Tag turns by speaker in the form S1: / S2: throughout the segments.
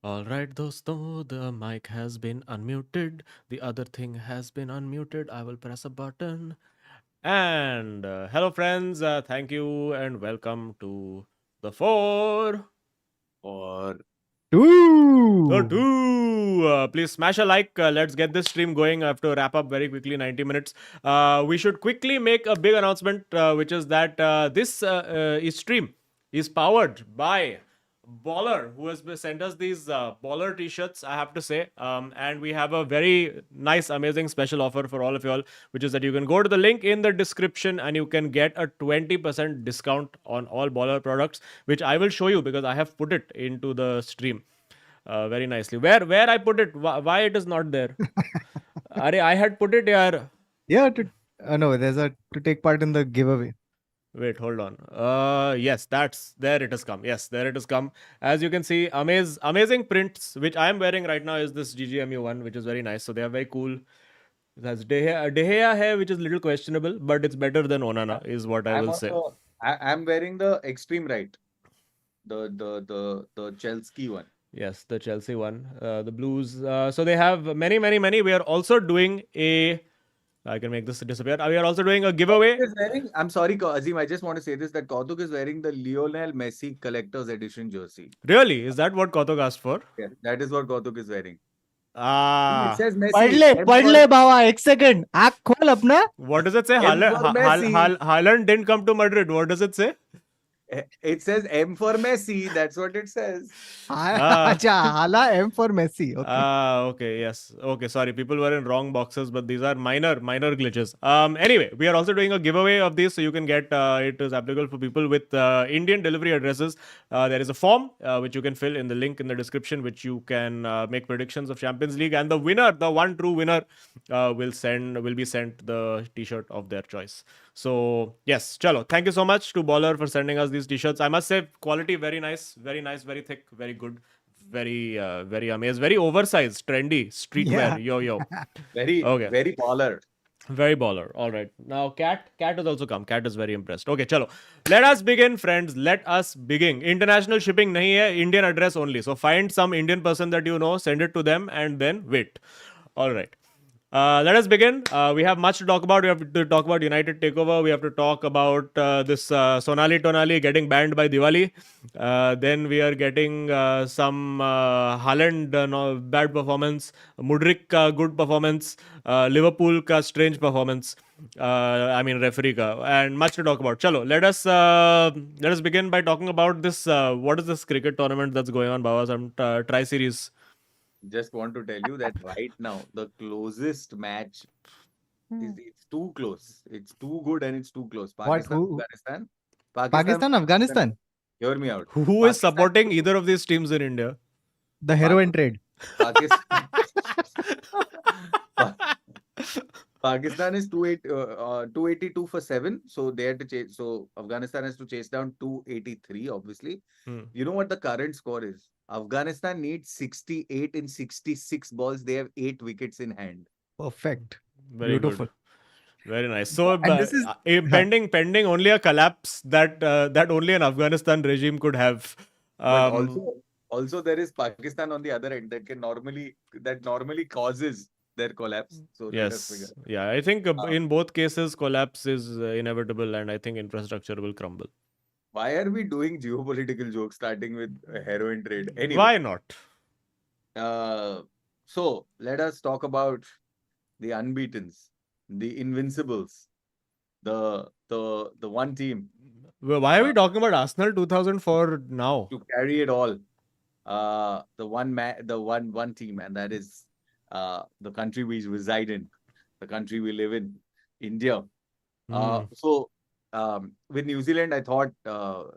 S1: All right, dosto, the mic has been unmuted. The other thing has been unmuted. I will press a button. And hello, friends. Thank you and welcome to the four
S2: Or
S1: or
S3: Two.
S1: two. Please smash a like. Let's get this stream going. I have to wrap up very quickly, 90 minutes. We should quickly make a big announcement, which is that this stream is powered by Baller, who has sent us these Baller t-shirts, I have to say. And we have a very nice, amazing special offer for all of you all, which is that you can go to the link in the description and you can get a 20% discount on all Baller products, which I will show you because I have put it into the stream very nicely. Where I put it? Why it is not there? I had put it here.
S3: Yeah, no, there's a to take part in the giveaway.
S1: Wait, hold on. Yes, that's there. It has come. Yes, there it has come. As you can see, amazing prints, which I am wearing right now, is this GGMU one, which is very nice. So they are very cool. It has Dehea hair, which is little questionable, but it's better than Onana, is what I
S2: I'm
S1: will say.
S2: also I'm wearing the extreme right, the Chelsea one.
S1: Yes, the Chelsea one, the Blues. So they have many. We are also doing a. I can make this disappear. We are also doing a giveaway.
S2: Is wearing. I'm sorry, Azim. I just want to say this that Kautuk is wearing the Lionel Messi collector's edition jersey.
S1: Really? Is that what Kotok asked for?
S2: Yeah, that is what Kautuk is wearing. It
S1: Ah.
S2: says Messi.
S3: पढ़ ले बाबा एक second आँख खोल अपना.
S1: What does it say?
S2: M for Messi.
S1: Haaland didn't come to Madrid. What does it say?
S2: It says M for Messi. That's what it says.
S3: अच्छा हाला M for Messi. Okay.
S1: Okay, yes. Okay, sorry. People were in wrong boxes, but these are minor glitches. Anyway, we are also doing a giveaway of these, so you can get it is applicable for people with Indian delivery addresses. There is a form which you can fill in the link in the description, which you can make predictions of Champions League, and the winner, the one true winner, will be sent the T-shirt of their choice. So yes, chalo. Thank you so much to Baller for sending us these T-shirts. I must say, quality very nice, very thick, very good, very amazed, very oversized, trendy streetwear.
S3: Yeah.
S1: Yo.
S2: Very
S1: Okay.
S2: very baller.
S1: Very baller. All right. Now, Cat has also come. Cat is very impressed. Okay, chalo. Let us begin, friends. Let us begin. International shipping nahi hai, Indian address only. So find some Indian person that you know, send it to them, and then wait. All right. Let us begin. We have much to talk about. We have to talk about United Takeover. We have to talk about this Sonali Tonali getting banned by Diwali. Then we are getting some Haaland bad performance, Mudrik good performance, Liverpool ka strange performance. Referee ka, and much to talk about. Chalo, let us begin by talking about this. What is this cricket tournament that's going on, Baba? Some tri series.
S2: Just want to tell you that right now the closest match it's too close. It's too good and it's too close.
S3: What? Who?
S2: Afghanistan.
S3: Pakistan, Afghanistan.
S2: Hear me out.
S1: Who is
S2: Pakistan
S1: supporting
S2: to-
S1: either of these teams in India?
S3: The heroin trade.
S2: Pakistan. Pakistan is 282 for 7. So they had to chase. So Afghanistan has to chase down 283, obviously. You know what the current score is? Afghanistan needs 68 in 66 balls. They have 8 wickets in hand.
S3: Perfect.
S1: Very
S3: Beautiful.
S1: good. Very nice. So,
S3: And this is
S1: pending only a collapse that only an Afghanistan regime could have.
S2: But also there is Pakistan on the other end that normally causes their collapse. So let us figure.
S1: Yes. Yeah, I think in both cases, collapse is inevitable, and I think infrastructure will crumble.
S2: Why are we doing geopolitical jokes starting with a heroin trade? Anyway,
S1: Why not?
S2: so let us talk about the unbeatens, the invincibles, the one team
S1: Well, why are we talking about Arsenal 2004 now?
S2: to carry it all. The one team, and that is the country we reside in, the country we live in, India. So with New Zealand, I thought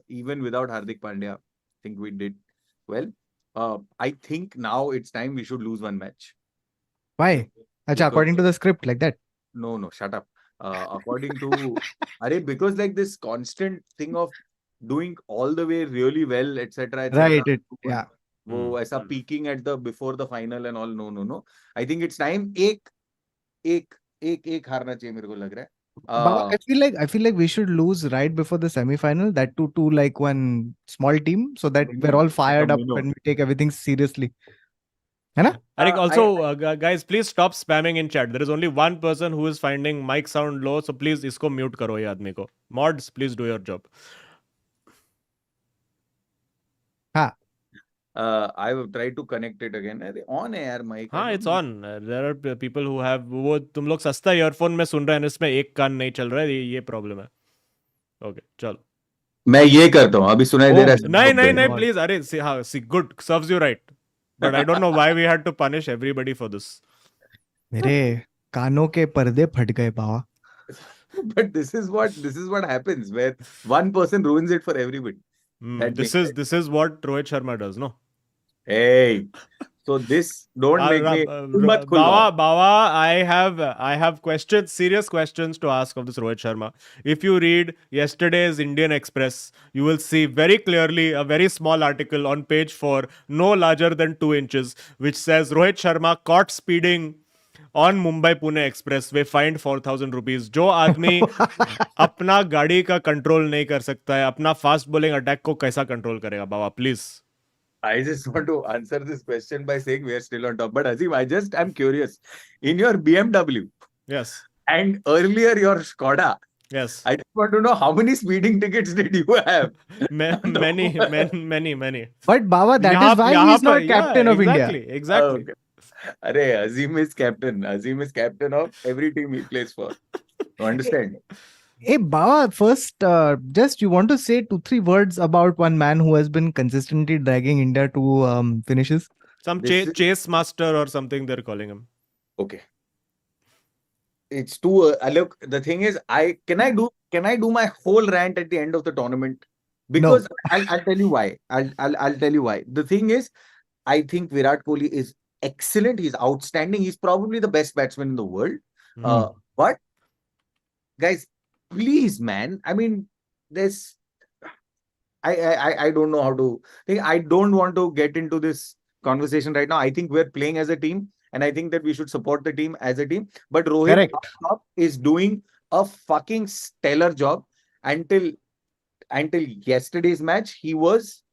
S2: even without Hardik Pandya, I think we did well. I think now it's time we should lose one match.
S3: why? Acha, according to the script, like that.
S2: No, shut up. According to because like this constant thing of doing all the way really well, etc.
S3: Right. Yeah.
S2: वो ऐसा peaking at the before the final and all. No. I think it's time एक हारना चाहिए मेरे को लग रहा है.
S3: Baba, I feel like we should lose right before the semi-final. That to like one small team, so that we're all fired up and we take everything seriously. है ना?
S1: I think also, guys, please stop spamming in chat. There is only one person who is finding mic sound low, so please इसको mute करो ये आदमी को. Mods, please do your job.
S3: हाँ.
S2: I will try to connect it again. अरे on है यार mic.
S1: हाँ, it's on. There are people who have वो तुम लोग सस्ता ईयरफोन में सुन रहे हैं, इसमें एक कान नहीं चल रहा है, ये प्रॉब्लम है. Okay, चलो.
S2: मैं ये करता हूँ, अभी सुनाई दे रहा है?
S1: नहीं, please. अरे, हाँ, see, good, serves you right. But I don't know why we had to punish everybody for this.
S3: मेरे कानों के पर्दे फट गए बाबा.
S2: But this is what happens where one person ruins it for everybody.
S1: This is what Rohit Sharma does, no?
S2: Hey, so this don't make me
S1: Bawa, I have questions, serious questions to ask of this Rohit Sharma. If you read yesterday's Indian Express, you will see very clearly a very small article on page 4, no larger than 2 inches, which says Rohit Sharma caught speeding on Mumbai-Pune Expressway, fined 4,000 rupees. जो आदमी अपना गाड़ी का control नहीं कर सकता है, अपना फास्ट बॉलिंग अटैक को कैसा कंट्रोल करेगा बाबा, please.
S2: I just want to answer this question by saying we are still on top. But Azim, I'm curious. In your BMW,
S1: yes,
S2: and earlier your Skoda,
S1: yes,
S2: I just want to know how many speeding tickets did you have?
S1: many.
S3: But Baba, that is why he's not captain of India.
S1: Exactly.
S2: Okay. Arey, Azim is captain. Azim is captain of every team he plays for. You understand?
S3: Hey, Baba, first, just you want to say 2-3 words about one man who has been consistently dragging India to finishes?
S1: Some chase master or something they're calling him.
S2: Okay. It's too. Look, the thing is, can I do my whole rant at the end of the tournament? Because no. I'll tell you why. I'll tell you why. The thing is, I think Virat Kohli is excellent. He's outstanding. He's probably the best batsman in the world. But guys, please, man. I mean, there's. I don't know how to think. I don't want to get into this conversation right now. I think we're playing as a team, and I think that we should support the team as a team. But Rohit is doing a fucking stellar job. Until yesterday's match, he was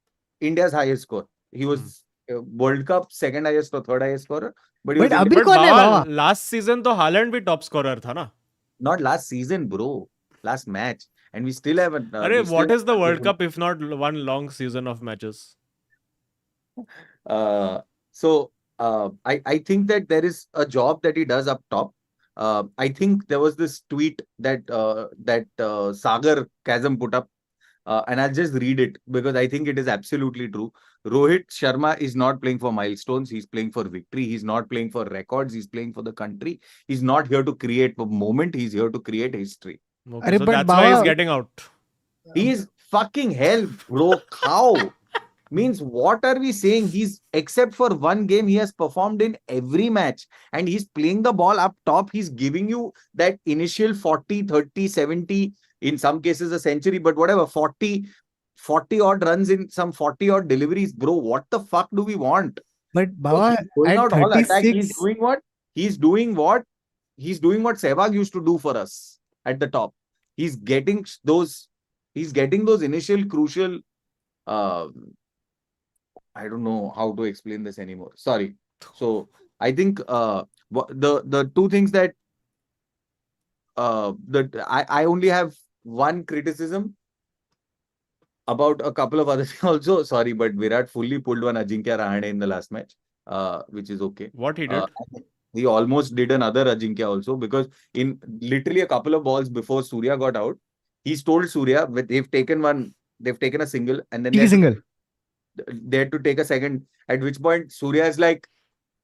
S2: India's highest score. He was World Cup second highest or third highest scorer. But
S1: last season तो Haaland भी top scorer था ना?
S2: Not last season, bro. Last match. And we still haven't.
S1: What is the World Cup if not one long season of matches?
S2: So I think that there is a job that he does up top. I think there was this tweet that Sagar Chasm put up, and I'll just read it because I think it is absolutely true. Rohit Sharma is not playing for milestones. He's playing for victory. He's not playing for records. He's playing for the country. He's not here to create a moment. He's here to create history.
S1: Okay, so that's why he's getting out.
S2: He's fucking hell, bro. How? Means what are we saying? He's, except for one game, he has performed in every match. And he's playing the ball up top. He's giving you that initial 40, 30, 70, in some cases a century, but whatever, 40 odd runs in some 40 odd deliveries. Bro, what the fuck do we want?
S3: But Baba,
S2: going
S3: at
S2: out all attack,
S3: 36...
S2: he's doing what? He's doing what Sehwag used to do for us at the top. He's getting those initial crucial, I don't know how to explain this anymore. Sorry. So I think the two things that I only have one criticism about a couple of others also. Sorry, but Virat fully pulled one Ajinkya Rahane in the last match, which is okay.
S1: What he did?
S2: He almost did another Ajinkya also, because in literally a couple of balls before Surya got out, he's told Surya they've taken a single, and then they had to take a second, at which point Surya is like,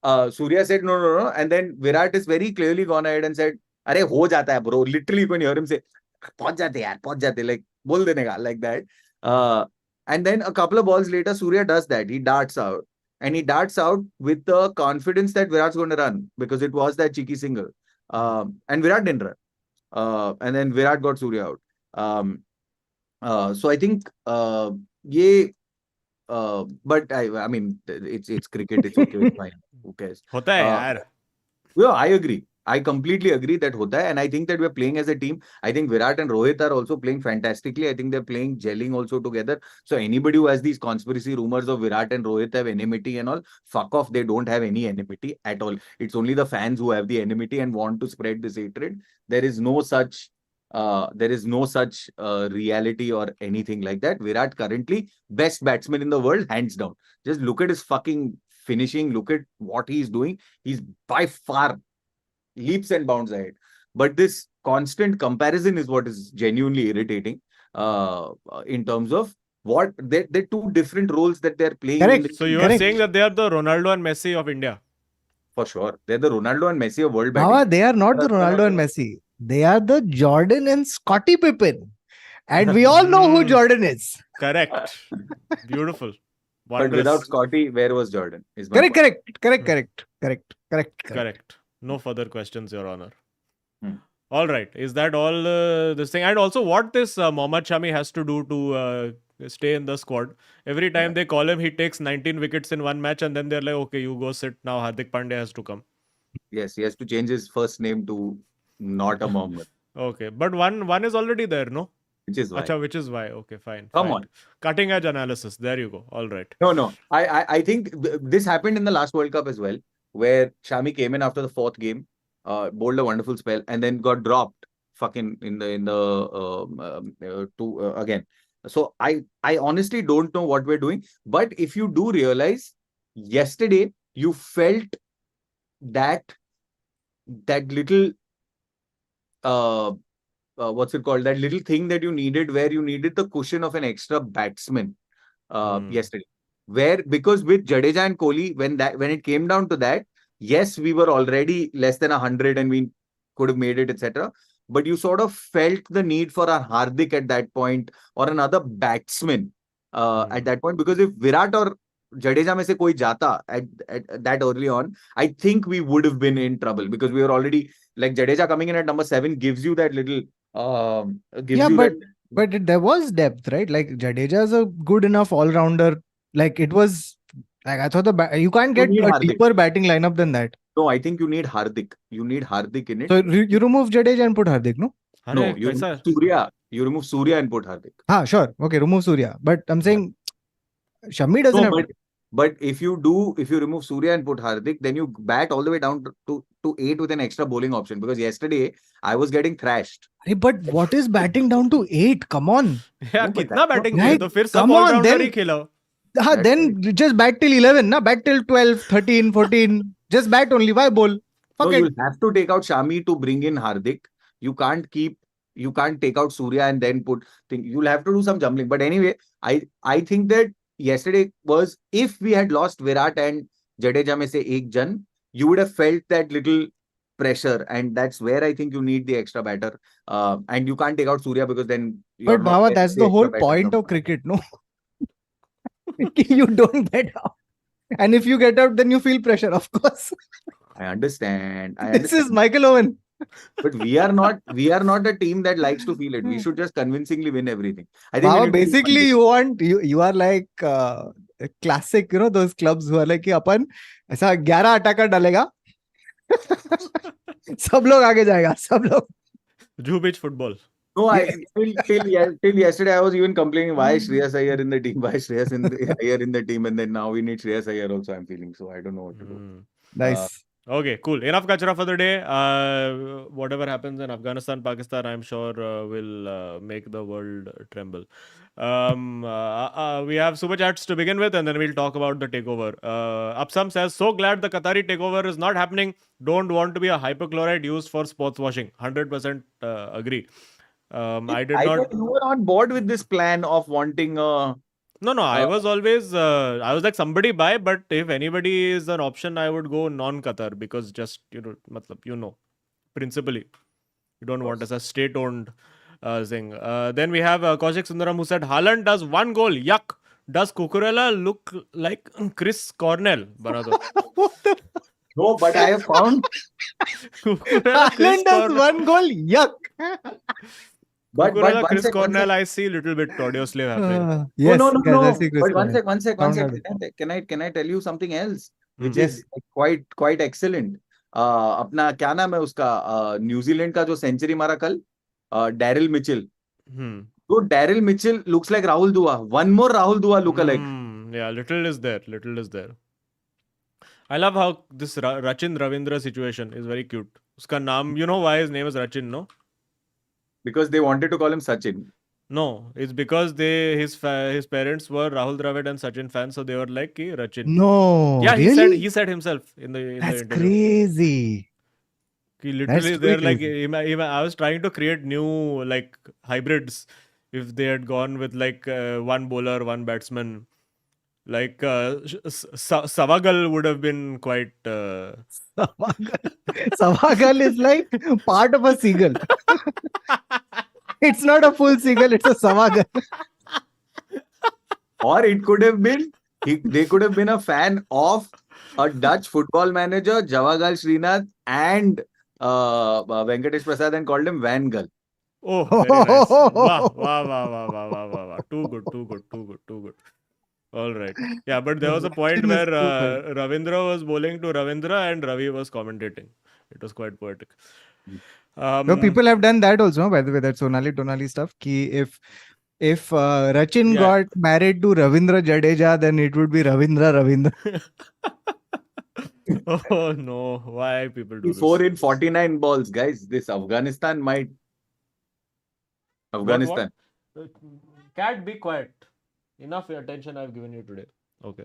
S2: Surya said no, and then Virat is very clearly gone ahead and said, "Arey ho jata hai, bro." Literally, you can hear him say, "Pahunch jate," like bol dene ka, like that. And then a couple of balls later, Surya does that. He darts out. And he darts out with the confidence that Virat's going to run, because it was that cheeky single. And Virat didn't run. And then Virat got Surya out. So I think but I mean, it's cricket. It's okay. It's fine. Who cares?
S1: Hota hai yaar.
S2: Yeah, I agree. I completely agree that hota hai, and I think that we're playing as a team. I think Virat and Rohit are also playing fantastically. I think they're playing gelling also together. So anybody who has these conspiracy rumors of Virat and Rohit have enmity and all, fuck off. They don't have any enmity at all. It's only the fans who have the enmity and want to spread this hatred. There is no such reality or anything like that. Virat currently best batsman in the world, hands down. Just look at his fucking finishing. Look at what he's doing. He's by far leaps and bounds ahead. But this constant comparison is what is genuinely irritating in terms of what they're two different roles that they're playing.
S3: Correct.
S1: So you are saying that they are the Ronaldo and Messi of India?
S2: For sure. They're the Ronaldo and Messi of world batting.
S3: Baba, they are not the Ronaldo and Messi. They are the Jordan and Scottie Pippen. And we all know who Jordan is.
S1: Correct. Beautiful.
S2: But without Scottie, where was Jordan?
S3: Correct.
S1: No further questions, Your Honor.
S2: Hmm.
S1: All right. Is that all this thing? And also what this Mohammad Shami has to do to stay in the squad. Every time they call him, he takes 19 wickets in one match and then they're like, okay, you go sit now. Hardik Pandya has to come.
S2: Yes, he has to change his first name to not a Mohammed.
S1: Okay. But one is already there, no?
S2: Which is why.
S1: Achha, which is why. Okay, fine.
S2: Come on.
S1: Cutting edge analysis. There you go. All right.
S2: No. I think this happened in the last World Cup as well, where Shami came in after the fourth game, bowled a wonderful spell, and then got dropped fucking again. So I honestly don't know what we're doing. But if you do realize, yesterday you felt that little what's it called? That little thing that you needed, where you needed the cushion of an extra batsman yesterday. Where, because with Jadeja and Kohli, when it came down to that, yes, we were already less than 100 and we could have made it, etc. But you sort of felt the need for a Hardik at that point, or another batsman at that point, because if Virat or Jadeja mein se koi jata at that early on, I think we would have been in trouble, because we were already, like, Jadeja coming in at number 7 gives you that little
S3: but there was depth, right? Like, Jadeja is a good enough all-rounder. Like, it was like, I thought you can't get a deeper batting lineup than that.
S2: No, I think you need Hardik. You need Hardik in it.
S3: So you remove Jadeja and put Hardik, no?
S2: No, you remove Surya. You remove Surya and put Hardik.
S3: Sure. Okay, remove Surya. But I'm saying Shami doesn't have.
S2: But if you remove Surya and put Hardik, then you bat all the way down to 8 with an extra bowling option. Because yesterday I was getting thrashed.
S3: Hey, but what is batting down to 8? Come on.
S1: Yeah, kitna batting
S3: right?
S1: तो फिर सब all-rounder he Khelo.
S3: Then just bat till 11, na? Bat till 12, 13, 14. Just bat only. Why bowl?
S2: Fuck it. You'll have to take out Shami to bring in Hardik. You can't take out Surya and then put thing. You'll have to do some jumbling. But anyway, I think that yesterday was, if we had lost Virat and Jadeja mein se ek jan, you would have felt that little pressure, and that's where I think you need the extra batter. And you can't take out Surya, because then.
S3: But Baba, that's the whole point of cricket, no? You don't get out. And if you get out, then you feel pressure, of course.
S2: I understand.
S3: This is Michael Owen.
S2: But we are not a team that likes to feel it. We should just convincingly win everything. I think
S3: Baba, basically you are like classic, those clubs who are like कि अपन ऐसा 11 attacker डालेगा सब लोग आगे जाएगा, सब लोग.
S1: Juhu Beach football.
S2: No, till yesterday I was even complaining, why is Shreyas Iyer in the team? Why is Shreyas Iyer in the team? And then now we need Shreyas Iyer also, I'm feeling. So I don't know what to do.
S3: Nice.
S1: Okay, cool. Enough kachra for the day. Whatever happens in Afghanistan, Pakistan, I'm sure will make the world tremble. We have super chats to begin with, and then we'll talk about the takeover. Upsam says, so glad the Qatari takeover is not happening. Don't want to be a hypochlorite used for sports washing. 100% agree. I thought
S2: you were on board with this plan of wanting
S1: No, I was always, I was like, somebody buy, but if anybody is an option, I would go non-Qatar, because just, principally, you don't want as a state-owned thing. Then we have Kaushik Sundaram, who said, Haaland does 1 goal, yuck. Does Cucurella look like Chris Cornell?
S2: No, but I have found
S3: Haaland does 1 goal, yuck.
S1: But Chris Cornell, I see a little bit audio slave happening.
S3: Yes,
S2: no.
S3: But
S2: one sec. Can I tell you something else, which is quite excellent? अपना क्या नाम है उसका, New Zealand का जो century मारा कल, Daryl Mitchell.
S1: Hmm.
S2: So Daryl Mitchell looks like Rahul Dua. One more Rahul Dua lookalike.
S1: Yeah, little is there. Little is there. I love how this Rachin Ravindra situation is very cute. Uska naam, you know why his name is Rachin, no?
S2: Because they wanted to call him Sachin.
S1: No, it's because his parents were Rahul Dravid and Sachin fans, so they were like ki Rachin.
S3: No,
S1: Yeah,
S3: really?
S1: he said himself in the
S3: That's
S1: interview.
S3: crazy.
S1: Ki
S3: That's
S1: literally
S3: truly
S1: they're like
S3: crazy.
S1: I was trying to create new like hybrids if they had gone with like one bowler, one batsman. Like Savagal would have been quite.
S3: Savagal. Savagal is like part of a seagull. It's not a full seagull, it's a Savagal.
S2: Or it could have been, they could have been a fan of a Dutch football manager, Javagal Srinath, and Venkatesh Prasad, and called him Van Gull.
S1: Oh, very nice. Wow, wow, wow, wow, wow, wow, wow, wow. Too good, too good, too good, too good. All right. Yeah, but there was a point
S3: Rachin is
S1: where
S3: stupid.
S1: Ravindra was bowling to Ravindra and Ravi was commentating. It was quite poetic.
S3: No, people have done that also, by the way, that Sonali stuff. Ki if Rachin
S1: Yeah.
S3: got married to Ravindra Jadeja, then it would be Ravindra.
S1: Oh no, why people do
S2: 4
S1: this?
S2: in 49 balls, guys. This Afghanistan might. Afghanistan.
S1: What? Cat, be quiet. Enough attention I've given you today. Okay.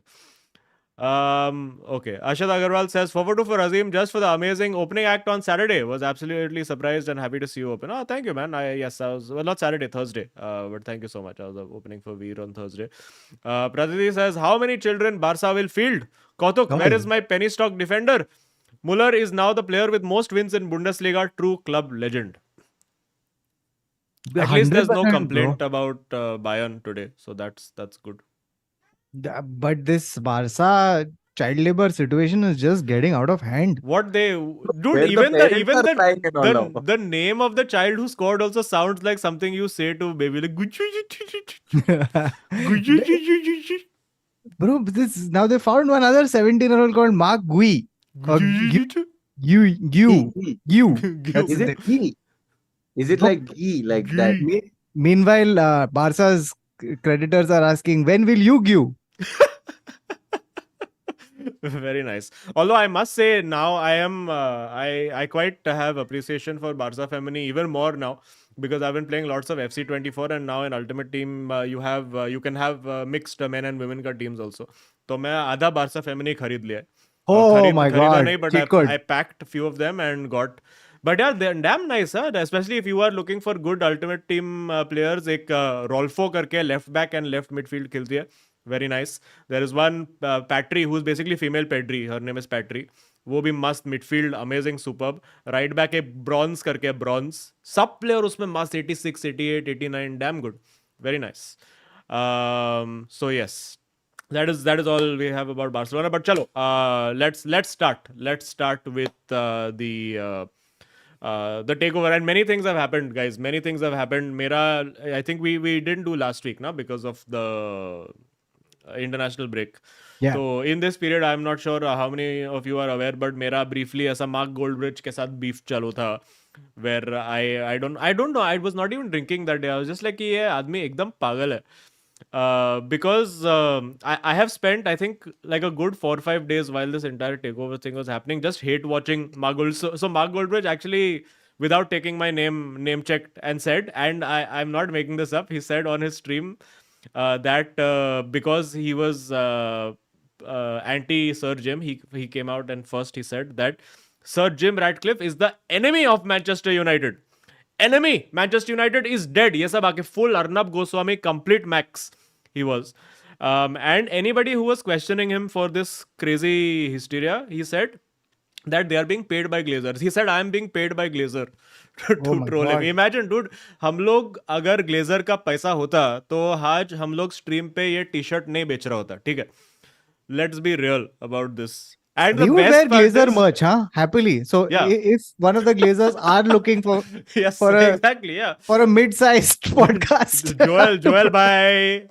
S1: Okay. Ashad Agarwal says, forward to for Azim just for the amazing opening act on Saturday. Was absolutely surprised and happy to see you open. Oh, thank you, man. I was, well, not Saturday, Thursday. But thank you so much. I was opening for Veer on Thursday. Praditi says, how many children Barca will field? Kautuk, where is my penny stock defender? Muller is now the player with most wins in Bundesliga. True club legend. At least there's no
S3: 100%,
S1: complaint
S3: bro.
S1: about Bayern today. So that's good.
S3: But this Barca child labor situation is just getting out of hand.
S1: What they dude,
S2: Where the
S1: even
S2: parents are crying and all now.
S1: the name of the child who scored also sounds like something you say to baby, like
S3: Bro, now they found one other 17-year-old called Mark Gui. You. That's
S2: Is
S3: his
S2: it
S3: name.
S2: ghee? Is it
S3: No.
S2: like ghee, like that?
S3: Meanwhile, Barca's creditors are asking, when will you give?
S1: Very nice. Although I must say now I am I quite have appreciation for Barca Femini even more now because I've been playing lots of FC24 and now in Ultimate Team you can have mixed men and women ka teams also. तो मैं आधा Barca Femini खरीद लिया है.
S3: Oh my
S1: खरीदा
S3: God.
S1: नहीं, but
S3: Cheat code.
S1: I packed a few of them and got. But yeah, they're damn nice, huh? Especially if you are looking for good Ultimate Team players. एक Rolfo करके left back and left midfield खेलती है. Very nice. There is one Patry who's basically female Pedri. Her name is Patry. वो भी मस्त midfield, amazing, superb. Right back एक bronze करके bronze. सब player उसमें मस्त 86, 88, 89, damn good. Very nice. So yes, that is all we have about Barcelona. But chalo, let's start. Let's start with the takeover, and many things have happened, guys. Many things have happened. I think we didn't do last week, na, because of the international break.
S3: Yeah.
S1: So in this period, I'm not sure how many of you are aware, but मेरा briefly ऐसा Mark Goldbridge के साथ beef चालू था, where I don't know. I was not even drinking that day. I was just like कि ये आदमी एकदम पागल है. Because I have spent, I think, like a good 4 or 5 days while this entire takeover thing was happening, just hate watching Mark Goldbridge. So Mark Goldbridge actually, without taking my name checked and said, and I'm not making this up, he said on his stream that because he was anti Sir Jim, he came out and first he said that Sir Jim Ratcliffe is the enemy of Manchester United. Enemy! Manchester United is dead. Yes, ab full Arnab Goswami, complete max he was. And anybody who was questioning him for this crazy hysteria, he said that they are being paid by Glazers. He said, I am being paid by Glazer to troll him. Imagine, dude, हम लोग अगर Glazer का पैसा होता तो आज हम लोग स्ट्रीम पे ये टी-शर्ट नहीं बेच रहा होता. ठीक है? Let's be real about this. And
S3: we
S1: the
S3: would
S1: best
S3: wear
S1: part
S3: Glazer
S1: is,
S3: merch, huh? Happily. So
S1: Yeah.
S3: if one of the Glazers are looking for
S1: yes,
S3: for a
S1: exactly, yeah.
S3: for a mid-sized podcast,
S1: Joel, bye.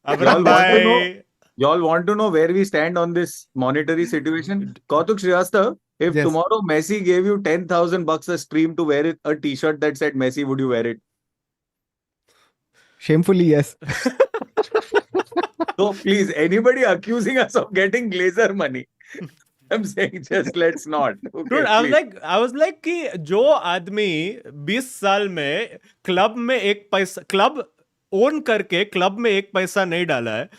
S1: Avram,
S2: Y'all want to know?
S1: bye.
S2: Y'all want to know where we stand on this monetary situation? Kautuk Srivastava, If
S3: Yes.
S2: tomorrow Messi gave you $10,000 a stream to wear a T-shirt that said Messi, would you wear it?
S3: Shamefully, yes.
S2: So please, anybody accusing us of getting Glazer money, I'm saying just let's not. Okay,
S1: Dude,
S2: please.
S1: I was like कि जो आदमी 20 साल में club में एक पैसा club own करके club में एक पैसा नहीं डाला है,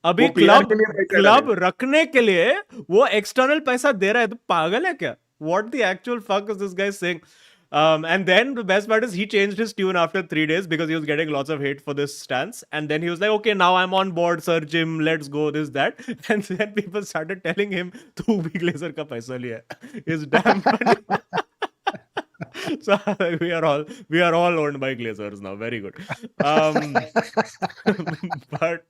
S1: अभी
S2: वो PR के
S1: क्लब
S2: लिए पैसा
S1: क्लब
S2: डालेगा।
S1: रखने के लिए वो एक्सटर्नल पैसा दे रहा है, तो पागल है क्या? What the actual fuck is this guy saying? And then the best part is he changed his tune after 3 days because he was getting lots of hate for this stance. And then he was like, okay, now I'm on board, Sir Jim, let's go, this, that. And then people started telling him, tu bhi Glazer ka paisa liya hai. It's damn funny. So we are all owned by Glazers now. Very good. But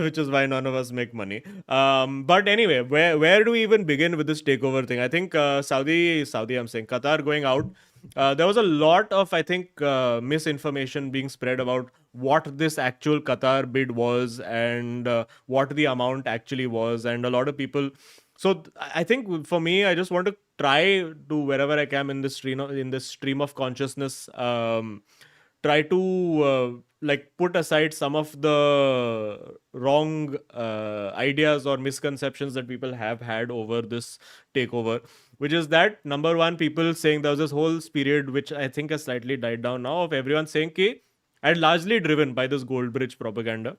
S1: which is why none of us make money. But anyway, where do we even begin with this takeover thing? I think Saudi, I'm saying Qatar going out. There was a lot of, I think, misinformation being spread about what this actual Qatar bid was and what the amount actually was, and a lot of people. So I think for me, I just want to try to wherever I can in this stream of consciousness, try to like put aside some of the wrong ideas or misconceptions that people have had over this takeover, which is that number one, people saying there was this whole period which I think has slightly died down now, of everyone saying ki, and largely driven by this gold bridge propaganda,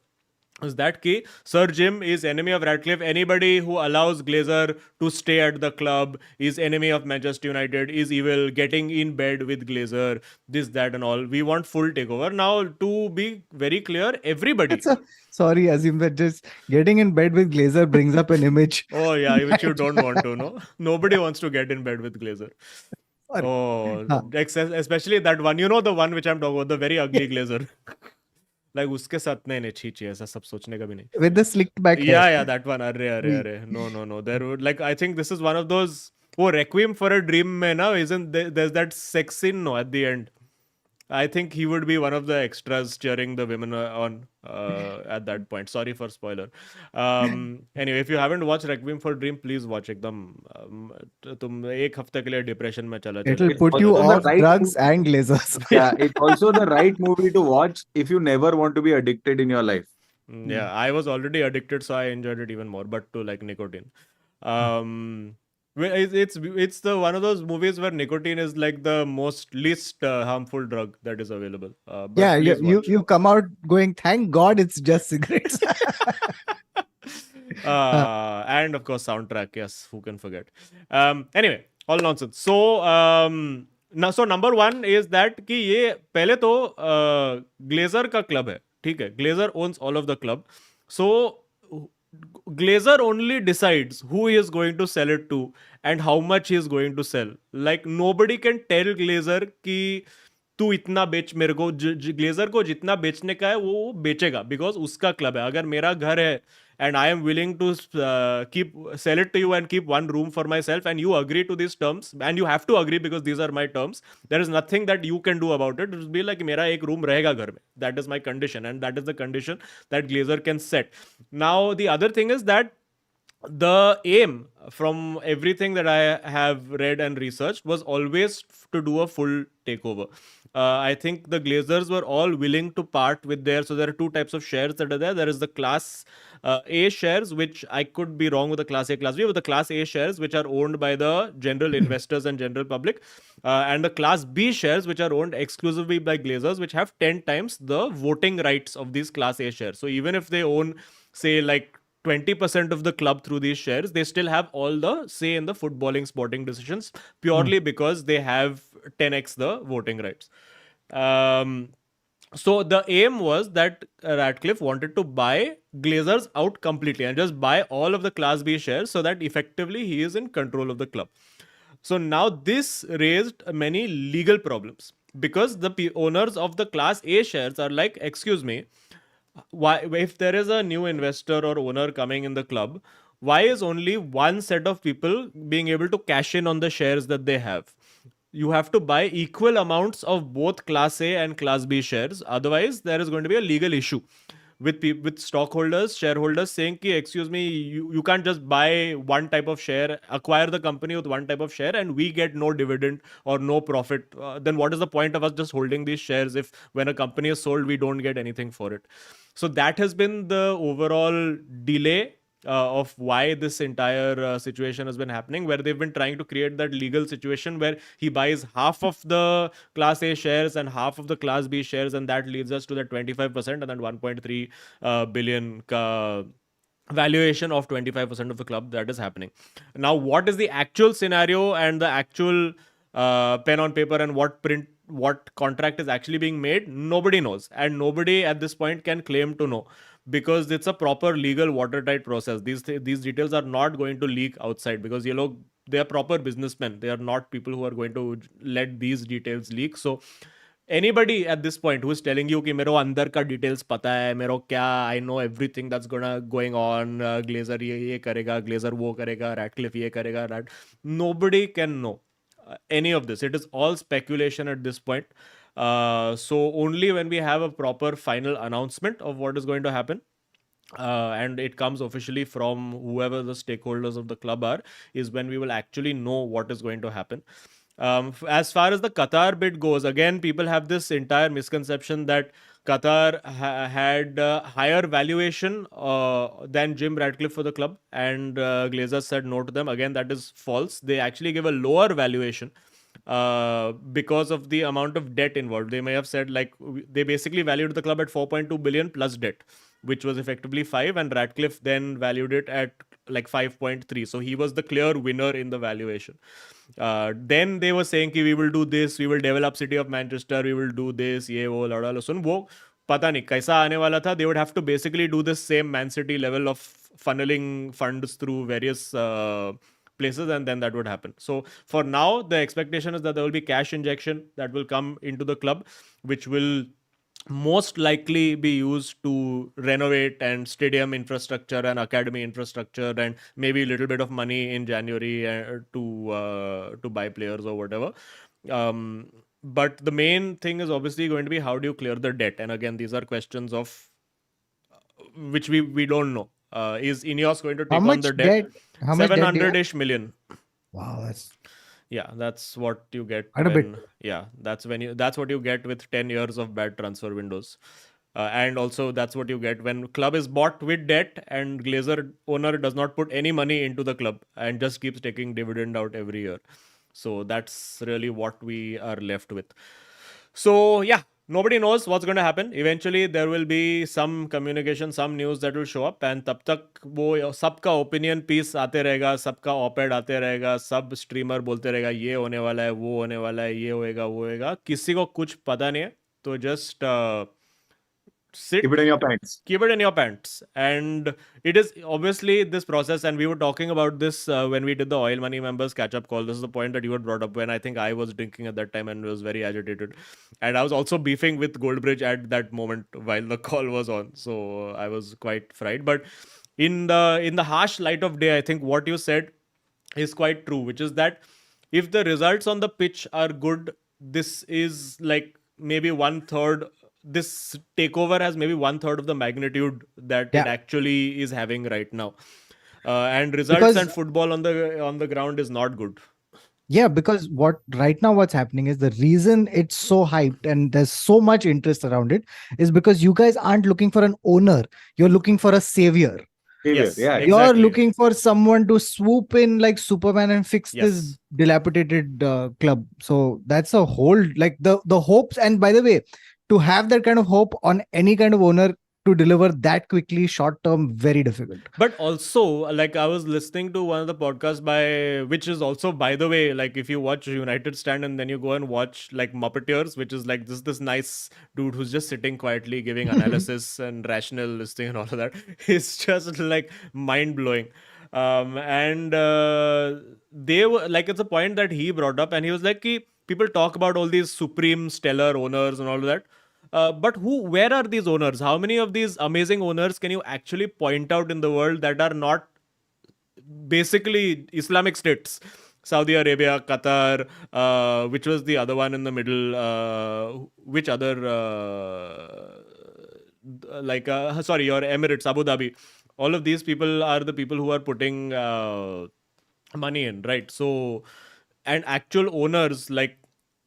S1: is that key? Sir Jim is enemy of Radcliffe. Anybody who allows Glazer to stay at the club is enemy of Manchester United, is evil, getting in bed with Glazer, this, that, and all. We want full takeover. Now, to be very clear, everybody.
S3: Sorry, Azim, but just getting in bed with Glazer brings up an image.
S1: Oh, yeah, which you don't want to, no? Nobody wants to get in bed with Glazer.
S3: Sorry.
S1: Oh, especially that one. You know the one which I'm talking about, the very ugly Glazer. Like उसके साथ नहीं छी ऐसा सब सोचने का भी नहीं.
S3: With the slicked back hair.
S1: Yeah, that one. अरे. No. There would, like, I think this is one of those. Oh, Requiem for a Dream में ना, isn't there's that sex scene no at the end. I think he would be one of the extras cheering the women on at that point. Sorry for spoiler. Anyway, if you haven't watched Requiem for a Dream, please watch. एकदम तुम एक हफ्ते के लिए depression में चला
S3: It'll
S1: जाओगे.
S3: put you
S2: Also the
S3: off
S2: right
S3: drugs and Glazers.
S2: Yeah, it's also the right movie to watch if you never want to be addicted in your life.
S1: Yeah, I was already addicted, so I enjoyed it even more. But to like nicotine, it's the one of those movies where nicotine is like the least harmful drug that is available. But
S3: Yeah,
S1: please watch.
S3: you come out going, thank God it's just cigarettes.
S1: And of course soundtrack. Yes, who can forget? Anyway, all nonsense. So so number one is that कि ये पहले तो Glazer का club है, ठीक है? Glazer owns all of the club. So Glazer only decides who he is going to sell it to and how much he is going to sell. Like nobody can tell Glazer कि तू इतना बेच मेरे को. Glazer को जितना बेचने का है वो बेचेगा, बिकॉज उसका क्लब है. अगर मेरा घर है and I am willing to sell it to you and keep one room for myself, and you agree to these terms, and you have to agree because these are my terms, there is nothing that you can do about it. It will be like मेरा एक room रहेगा घर में. That is my condition, and that is the condition that Glazer can set. Now the other thing is that the aim from everything that I have read and researched was always to do a full takeover. I think the Glazers were all willing to part with their. So there are two types of shares that are there. There is the Class A shares, which I could be wrong with the Class A, Class B, but the Class A shares, which are owned by the general investors and general public, and the Class B shares, which are owned exclusively by Glazers, which have 10 times the voting rights of these Class A shares. So even if they own, say, like 20% of the club through these shares, they still have all the say in the footballing sporting decisions, purely because they have 10x the voting rights. So the aim was that Radcliffe wanted to buy Glazers out completely and just buy all of the Class B shares, so that effectively he is in control of the club. So now this raised many legal problems, because the owners of the Class A shares are like, excuse me, why, if there is a new investor or owner coming in the club, why is only one set of people being able to cash in on the shares that they have? You have to buy equal amounts of both Class A and Class B shares. Otherwise, there is going to be a legal issue. with stockholders, shareholders saying ki, excuse me, you can't just buy one type of share, acquire the company with one type of share, and we get no dividend or no profit. Then what is the point of us just holding these shares if when a company is sold, we don't get anything for it? So that has been the overall delay of why this entire situation has been happening, where they've been trying to create that legal situation where he buys half of the Class A shares and half of the Class B shares, and that leads us to that 25% and then 1.3 billion valuation of 25% of the club that is happening. Now, what is the actual scenario and the actual pen on paper and what contract is actually being made? Nobody knows, and nobody at this point can claim to know, because it's a proper legal watertight process. These details are not going to leak outside, because they are proper businessmen. They are not people who are going to let these details leak. So anybody at this point who is telling you कि मेरे को अंदर का details पता है, मेरे को क्या, I know everything that's going on, Glazer ये करेगा, Glazer वो करेगा, Ratcliffe ये करेगा, nobody can know any of this. It is all speculation at this point. So only when we have a proper final announcement of what is going to happen, and it comes officially from whoever the stakeholders of the club are, is when we will actually know what is going to happen. As far as the Qatar bid goes, again, people have this entire misconception that Qatar had higher valuation than Jim Ratcliffe for the club, and Glazers said no to them. Again, that is false. They actually give a lower valuation because of the amount of debt involved. They may have said, like, they basically valued the club at 4.2 billion plus debt, which was effectively 5, and Ratcliffe then valued it at like 5.3. So he was the clear winner in the valuation. Then they were saying कि we will do this, we will develop City of Manchester, we will do this, ये वो लड़ा लसुन, वो पता नहीं कैसा आने वाला था. They would have to basically do the same Man City level of funneling funds through various places, and then that would happen. So for now, the expectation is that there will be cash injection that will come into the club, which will most likely be used to renovate and stadium infrastructure and academy infrastructure, and maybe a little bit of money in January to buy players or whatever. But the main thing is obviously going to be how do you clear the debt? And again, these are questions of which we don't know. Is Ineos going to take on the debt?
S3: How much debt?
S1: 700-ish million.
S3: Wow,
S1: that's what you get.
S3: Quite a bit.
S1: Yeah, that's what you get with 10 years of bad transfer windows. And also that's what you get when club is bought with debt and Glazer owner does not put any money into the club and just keeps taking dividend out every year. So that's really what we are left with. So yeah, nobody knows what's going to happen. Eventually there will be some communication, some news that will show up, and तब तक वो सबका opinion piece आते रहेगा, सबका op-ed आते रहेगा, सब streamer बोलते रहेगा ये होने वाला है, वो होने वाला है, ये होएगा, वो होएगा. किसी को कुछ पता नहीं है, तो just keep
S2: it in your pants.
S1: Keep it in your pants. And it is obviously this process, and we were talking about this when we did the Oil Money members catch-up call. This is the point that you had brought up when I think I was drinking at that time and was very agitated. And I was also beefing with Goldbridge at that moment while the call was on. So I was quite fried. But in the harsh light of day, I think what you said is quite true, which is that if the results on the pitch are good, this is like maybe 1/3. This takeover has maybe 1/3 of the magnitude that it actually is having right now, and results and football on the ground is not good.
S3: Yeah, because what's happening is the reason it's so hyped and there's so much interest around it is because you guys aren't looking for an owner, you're looking for a savior.
S1: Yes,
S2: yeah,
S1: exactly.
S3: You're looking for someone to swoop in like Superman and fix this dilapidated club. So that's a whole, like the hopes. And by the way, to have that kind of hope on any kind of owner to deliver that quickly, short term, very difficult.
S1: But also, like, I was listening to one of the podcasts which is also, by the way, like, if you watch United Stand and then you go and watch like Muppeteers, which is like this nice dude who's just sitting quietly giving analysis and rational listening and all of that. It's just like mind blowing. And they were like, it's a point that he brought up, and he was like, people talk about all these supreme stellar owners and all of that. But where are these owners? How many of these amazing owners can you actually point out in the world that are not basically Islamic states? Saudi Arabia, Qatar, which was the other one in the middle? Which other sorry, your Emirates, Abu Dhabi. All of these people are the people who are putting money in, right? So, and actual owners, like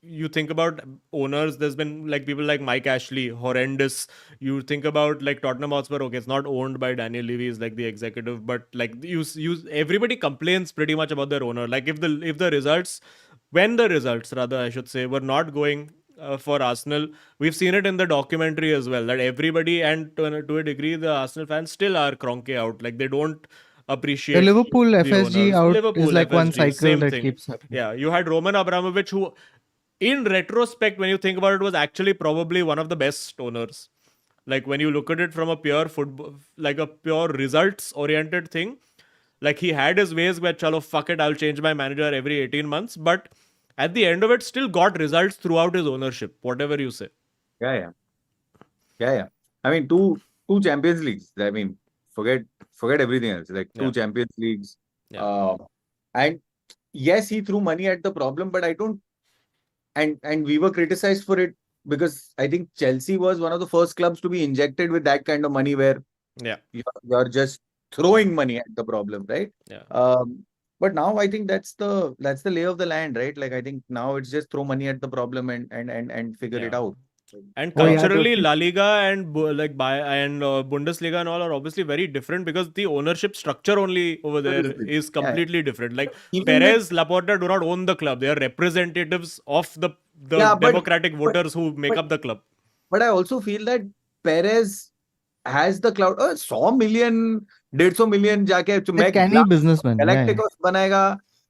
S1: you think about owners, there's been like people like Mike Ashley, horrendous. You think about like Tottenham Hotspur, okay, it's not owned by Daniel Levy, is like the executive, but like everybody complains pretty much about their owner. Like if the results, when the results rather I should say, were not going for Arsenal, we've seen it in the documentary as well, that everybody, and to a degree the Arsenal fans still are cronky out, like they don't
S3: The
S1: appreciate
S3: Liverpool
S1: the
S3: FSG
S1: owners.
S3: out
S1: Liverpool
S3: is like one
S1: FSG,
S3: cycle
S1: same
S3: that
S1: thing.
S3: keeps happening.
S1: Yeah, you had Roman Abramovich, who in retrospect, when you think about it, was actually probably one of the best owners. Like when you look at it from a pure football, like a pure results oriented thing, like he had his ways where, chalo, fuck it, I'll change my manager every 18 months. But at the end of it, still got results throughout his ownership, whatever you say.
S2: Yeah. I mean, two Champions Leagues. I mean, forget everything else. Like two
S1: Yeah.
S2: Champions Leagues.
S1: Yeah.
S2: And yes, he threw money at the problem, but I don't. And we were criticized for it because I think Chelsea was one of the first clubs to be injected with that kind of money, where
S1: Yeah.
S2: you're just throwing money at the problem, right?
S1: Yeah.
S2: But now I think that's the lay of the land, right? Like I think now it's just throw money at the problem and figure it
S1: Yeah.
S2: out.
S1: And
S3: Oh, yeah,
S1: culturally,
S3: totally.
S1: La Liga and Bundesliga and all are obviously very different, because the ownership structure only over there is completely different. Like
S2: Even
S1: Perez, Laporta do not own the club; they are representatives of the
S2: Yeah, but-
S1: democratic voters who make up the club.
S2: But I also feel that Perez has the cloud. 100 million, 150 million जाके
S3: The canny businessman. Yeah, yeah.
S2: Galacticos बनाएगा.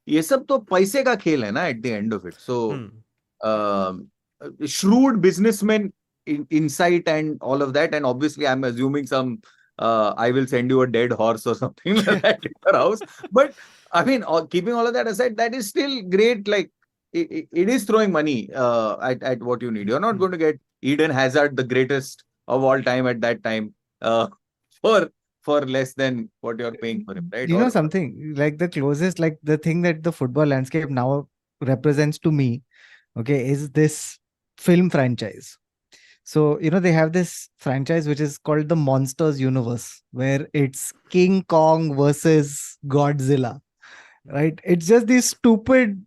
S2: ये सब तो पैसे का खेल है ना at the end of it. So shrewd businessmen insight and all of that, and obviously I'm assuming some I will send you a dead horse or something like that in your house. But I mean, keeping all of that aside, that is still great. Like it is throwing money at what you need. You're not going to get Eden Hazard, the greatest of all time at that time, for less than what you're paying for him, right?
S3: You know something, like the closest, like the thing that the football landscape now represents to me, okay, is this film franchise. So, they have this franchise which is called the Monsters Universe, where it's King Kong versus Godzilla, right? It's just these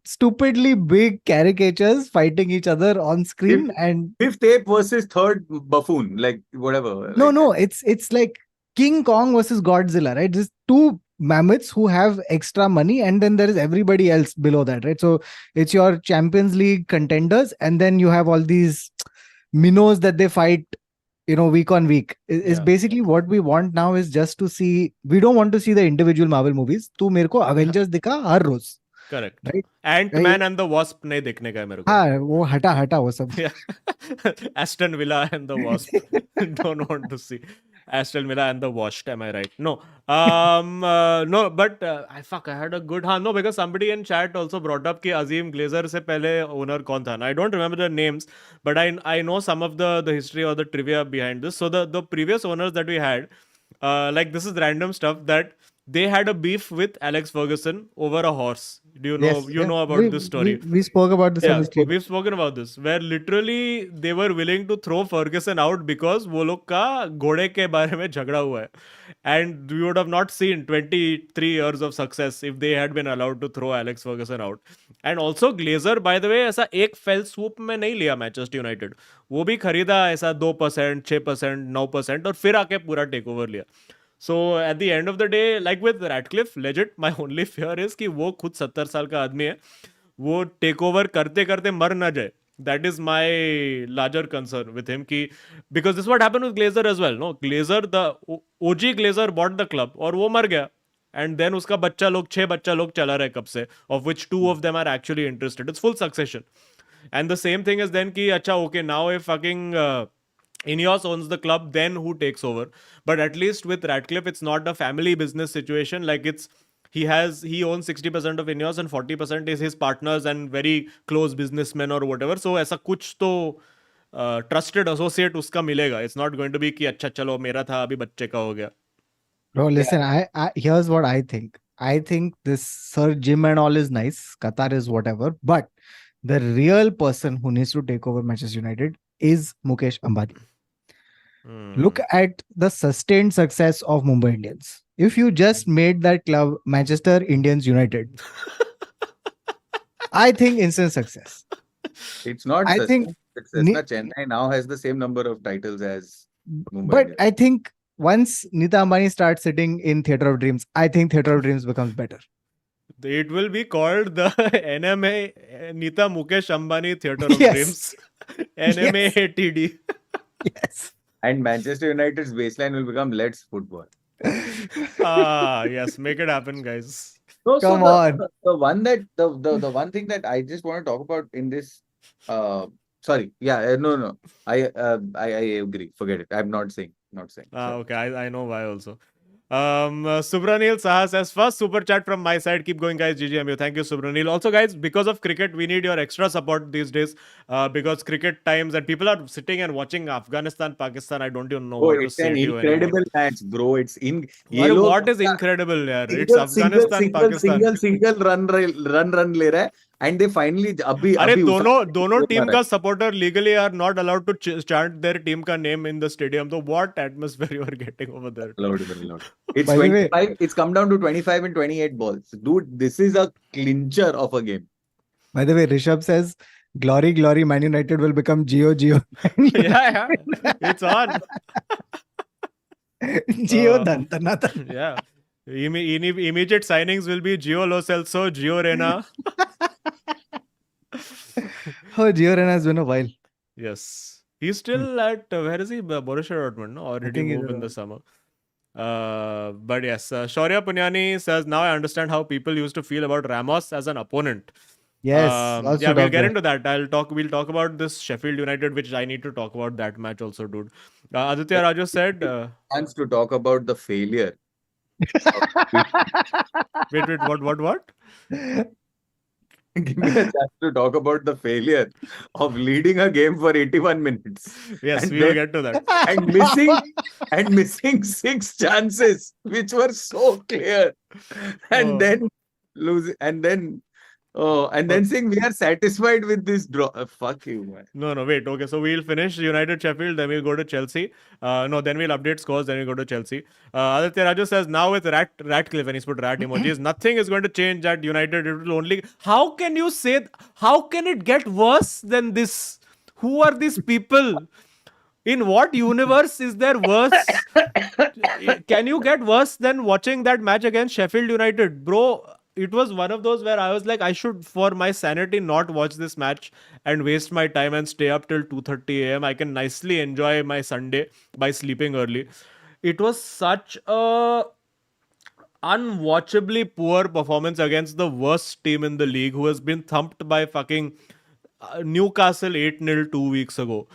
S3: stupidly big caricatures fighting each other on screen. And
S2: fifth ape versus third buffoon, like whatever.
S3: no, it's like King Kong versus Godzilla, right? Just two mammoths who have extra money, and then there is everybody else below that, right? So it's your Champions League contenders, and then you have all these minnows that they fight, week on week. Is basically what we want now, is just to see. We don't want to see the individual Marvel movies. Tu mere ko Avengers dikha har roz.
S1: Correct.
S3: Right?
S1: Ant-Man and the Wasp नहीं देखने का है मेरे को.
S3: हाँ, वो हटा वो सब.
S1: Yeah. Aston Villa and the Wasp. Don't want to see Aston Villa and the Wasp. Am I right? No. No, but I had a good. No, because somebody in chat also brought up कि Azim Glazer से पहले owner कौन था. I don't remember the names, but I know some of the history or the trivia behind this. So the previous owners that we had, like this is random stuff, that they had a beef with Alex Ferguson over a horse. Do you know?
S3: Yes,
S1: you know about this story?
S3: We spoke about this on this clip.
S1: We've spoken about this, where literally they were willing to throw Ferguson out because वो लोग का घोड़े के बारे में झगड़ा हुआ है. And we would have not seen 23 years of success if they had been allowed to throw Alex Ferguson out. And also Glazer, by the way, ऐसा एक fell swoop में नहीं लिया Manchester United. वो भी खरीदा ऐसा 2%, 6%, 9% और फिर आके पूरा टेक ओवर लिया. So at the end of the day, like with Ratcliffe, legit, my only fear is कि वो खुद 70 साल का आदमी है, वो टेक ओवर करते करते मर ना जाए. That is my larger concern with him, because this is what happened with Glazer as well. No, Glazer, the OG Glazer bought the club और वो मर गया. And then उसका बच्चा लोग 6 बच्चा लोग चला रहे कब से, of which 2 of them are actually interested. It's full succession. And the same thing is then कि अच्छा okay, now if fucking Ineos owns the club, then who takes over? But at least with Ratcliffe, it's not a family business situation. Like he owns 60% of Ineos and 40% is his partners and very close businessmen or whatever. So ऐसा कुछ तो trusted associate उसका मिलेगा. It's not going to be कि अच्छा चलो मेरा था अभी बच्चे का हो गया.
S3: Bro, listen, I here's what I think. I think this Sir Jim and all is nice. Qatar is whatever. But the real person who needs to take over Manchester United is Mukesh Ambani. Look at the sustained success of Mumbai Indians. If you just made that club Manchester Indians United, I think instant success.
S2: It's not
S3: I think,
S2: success. Na Chennai now has the same number of titles as Mumbai
S3: but
S2: Indians.
S3: I think once Nita Ambani starts sitting in Theatre of Dreams, I think Theatre of Dreams becomes better.
S1: It will be called the NMA Nita Mukesh Ambani Theatre of
S3: Yes.
S1: Dreams. NMATD.
S3: Yes.
S2: And Manchester United's baseline will become Let's Football.
S1: Yes, make it happen, guys.
S2: No, so
S3: Come on.
S2: the one thing that I just want to talk about in this, sorry, yeah, no, I agree. Forget it. I'm not saying. Sorry.
S1: Okay, I know why also. Subranil Saha says, first super chat from my side. Keep going, guys. GGMU. Thank you, Subranil. Also, guys, because of cricket, we need your extra support these days. Because cricket times and people are sitting and watching Afghanistan, Pakistan. I don't even know what to
S2: It's
S1: say
S2: an
S1: to you
S2: incredible
S1: anymore.
S2: match, bro. It's in
S1: What is incredible, yaar? It's Afghanistan, Pakistan.
S2: single run ले रहा है, and they finally अभी
S1: अरे
S2: अभी
S1: दोनों team का supporter legally are not allowed to chant their team का name in the stadium. So what atmosphere you are getting over there?
S2: Allowed. It's
S3: By the way-
S2: 25. It's come down to 25 and 28 balls, dude. This is a clincher of a game.
S3: By the way, Rishabh says, glory, glory, Man United will become Geo.
S1: Yeah, it's on.
S3: Geo done. Tanatan.
S1: Yeah. Immediate signings will be Gio Lo Celso, Gio Reyna.
S3: Oh, Gio Reyna has been a while.
S1: Yes. He's still at, where is he? Borussia Dortmund, no? Or did he
S3: think he's
S1: move in
S3: at-
S1: the summer? But yes, Shaurya Punyani says, now I understand how people used to feel about Ramos as an opponent.
S3: Yes. lots to
S1: Yeah, we'll
S3: talk
S1: get
S3: there.
S1: into that. We'll talk about this Sheffield United, which I need to talk about that match also, dude. Aditya Raju said,
S2: Chance to talk about the failure.
S1: wait, what?
S2: Give me a chance to talk about the failure of leading a game for 81 minutes.
S1: Yes,
S2: And
S1: we will
S2: then-
S1: get to that.
S2: and missing 6 chances, which were so clear, and
S1: Oh.
S2: then losing, and then saying we are satisfied with this draw. Fuck you, man.
S1: No, wait. Okay, so we'll finish United Sheffield, then we'll go to Chelsea. Then we'll update scores, then we'll go to Chelsea. Aditya Raju says, now with Ratcliffe, and he's put rat emojis, nothing is going to change at United. It will only. How can you say, how can it get worse than this? Who are these people? In what universe is there worse? Can you get worse than watching that match against Sheffield United? Bro, it was one of those where I was like, I should, for my sanity, not watch this match and waste my time and stay up till 2:30 a.m. I can nicely enjoy my Sunday by sleeping early. It was such a unwatchably poor performance against the worst team in the league, who has been thumped by fucking Newcastle 8-0 2 weeks ago.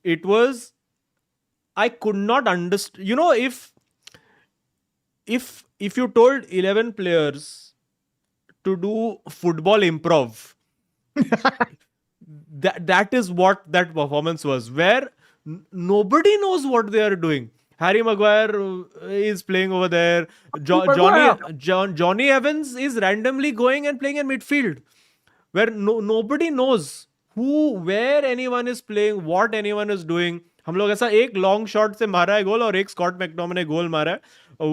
S1: It was, I could not understand. You know, if you told 11 players to do football improv, that is what that performance was, where nobody knows what they are doing. Harry Maguire is playing over there. Johnny Evans is randomly going and playing in midfield, where nobody knows where anyone is playing, what anyone is doing. हम लोग ऐसा एक long shot से मारा है गोल और एक Scott मैकडोमने गोल मारा है,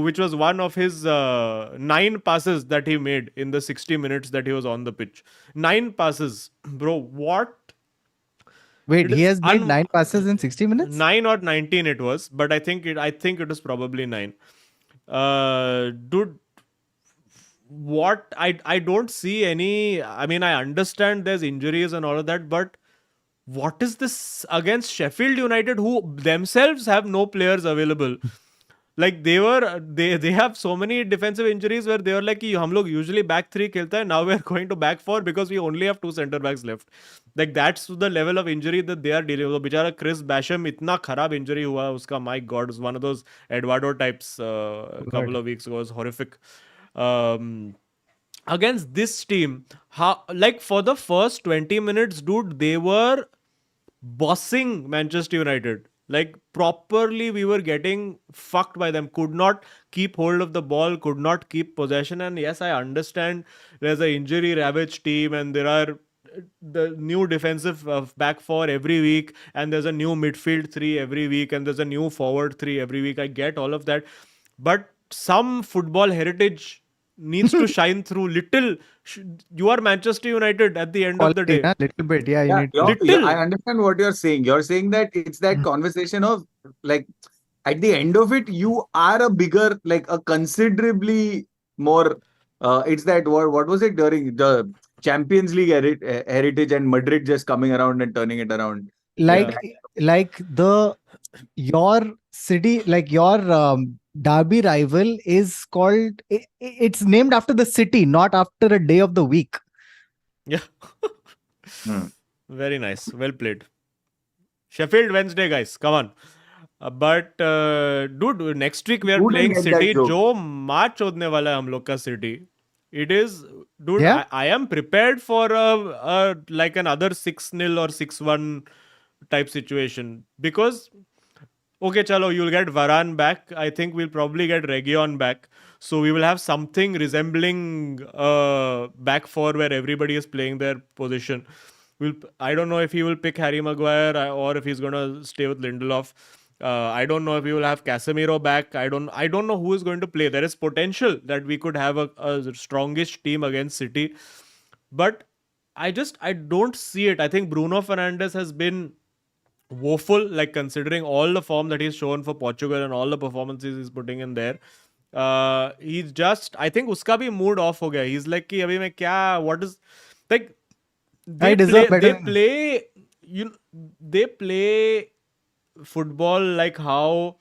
S1: which was one of his 9 passes that he made in the 60 minutes that he was on the pitch. 9 passes, bro. What?
S3: Wait,
S1: It
S3: he
S1: is
S3: has made 9 passes in 60 minutes?
S1: 9 or 19 it was, but I think it was probably 9. Dude, what? I don't see any. I mean, I understand there's injuries and all of that, but what is this against Sheffield United, who themselves have no players available? Like they have so many defensive injuries where they were like, हम लोग usually back 3 खेलता है, now we're going to back 4 because we only have 2 center backs left. Like that's the level of injury that they are dealing with. बेचारा Chris Basham, इतना खराब injury हुआ उसका, my God, was one of those Eduardo types a couple of weeks ago. It was horrific. Against this team, like for the first 20 minutes, dude, they were bossing Manchester United. Like properly, we were getting fucked by them. Could not keep hold of the ball, could not keep possession. And yes, I understand there's an injury ravaged team and there are the new defensive back four every week, and there's a new midfield three every week, and there's a new forward three every week. I get all of that, but some football heritage needs to shine through. You are Manchester United at the end of the
S3: Quality,
S1: day.
S3: a little bit. Yeah, you
S2: Yeah,
S3: need
S1: Little.
S2: I understand what you're saying. You're saying that it's that conversation of like at the end of it, you are a bigger, like a considerably more. It's that what was it during the Champions League heritage and Madrid just coming around and turning it around.
S3: like
S1: Yeah.
S3: like the your city, like your derby rival is called. It's named after the city, not after a day of the week.
S1: Yeah.
S2: Hmm.
S1: Very nice. Well played. Sheffield Wednesday, guys. Come on. Dude, next week we are
S2: Who didn't
S1: playing
S2: get that
S1: City.
S2: joke?
S1: जो match होने वाला है हम लोग का City. It is, dude.
S3: Yeah.
S1: I am prepared for a like another 6-0 or 6-1 type situation because okay, chalo, you'll get Varane back. I think we'll probably get Reguilon back. So we will have something resembling back four where everybody is playing their position. I don't know if he will pick Harry Maguire or if he's gonna stay with Lindelof. I don't know if we will have Casemiro back. I don't know who is going to play. There is potential that we could have a strongish team against City, but I don't see it. I think Bruno Fernandes has been woeful, like considering all the form that he's shown for Portugal and all the performances he's putting in there. He's just, I think uska bhi mood off ho gaya. He's like, ki abhi main kya, what is, like,
S3: I deserve better.
S1: they play football like how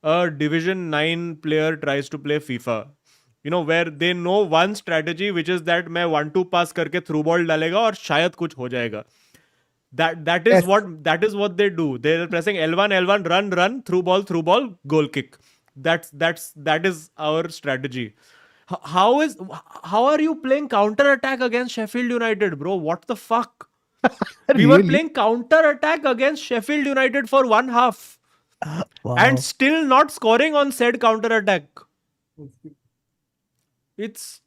S1: a Division 9 player tries to play FIFA. You know, where they know one strategy, which is that मैं 1-2 pass करके through ball डालेगा और शायद कुछ हो जाएगा. That is
S3: Yes.
S1: what they do. They're pressing L1, run, through ball, goal kick. That is our strategy. How are you playing counter attack against Sheffield United, bro? What the fuck? We were
S3: Really?
S1: playing counter attack against Sheffield United for one half
S3: Wow.
S1: and still not scoring on said counter attack. It's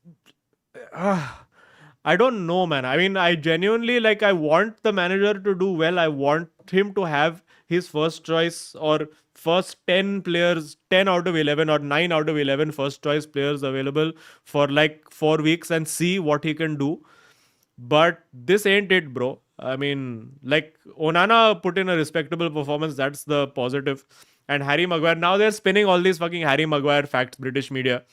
S1: I don't know, man. I mean, I genuinely I want the manager to do well. I want him to have his first choice or first 10 players, 10 out of 11 or 9 out of 11 first choice players available for like 4 weeks and see what he can do. But this ain't it, bro. I mean, like Onana put in a respectable performance. That's the positive. And Harry Maguire, now they're spinning all these fucking Harry Maguire facts, British media,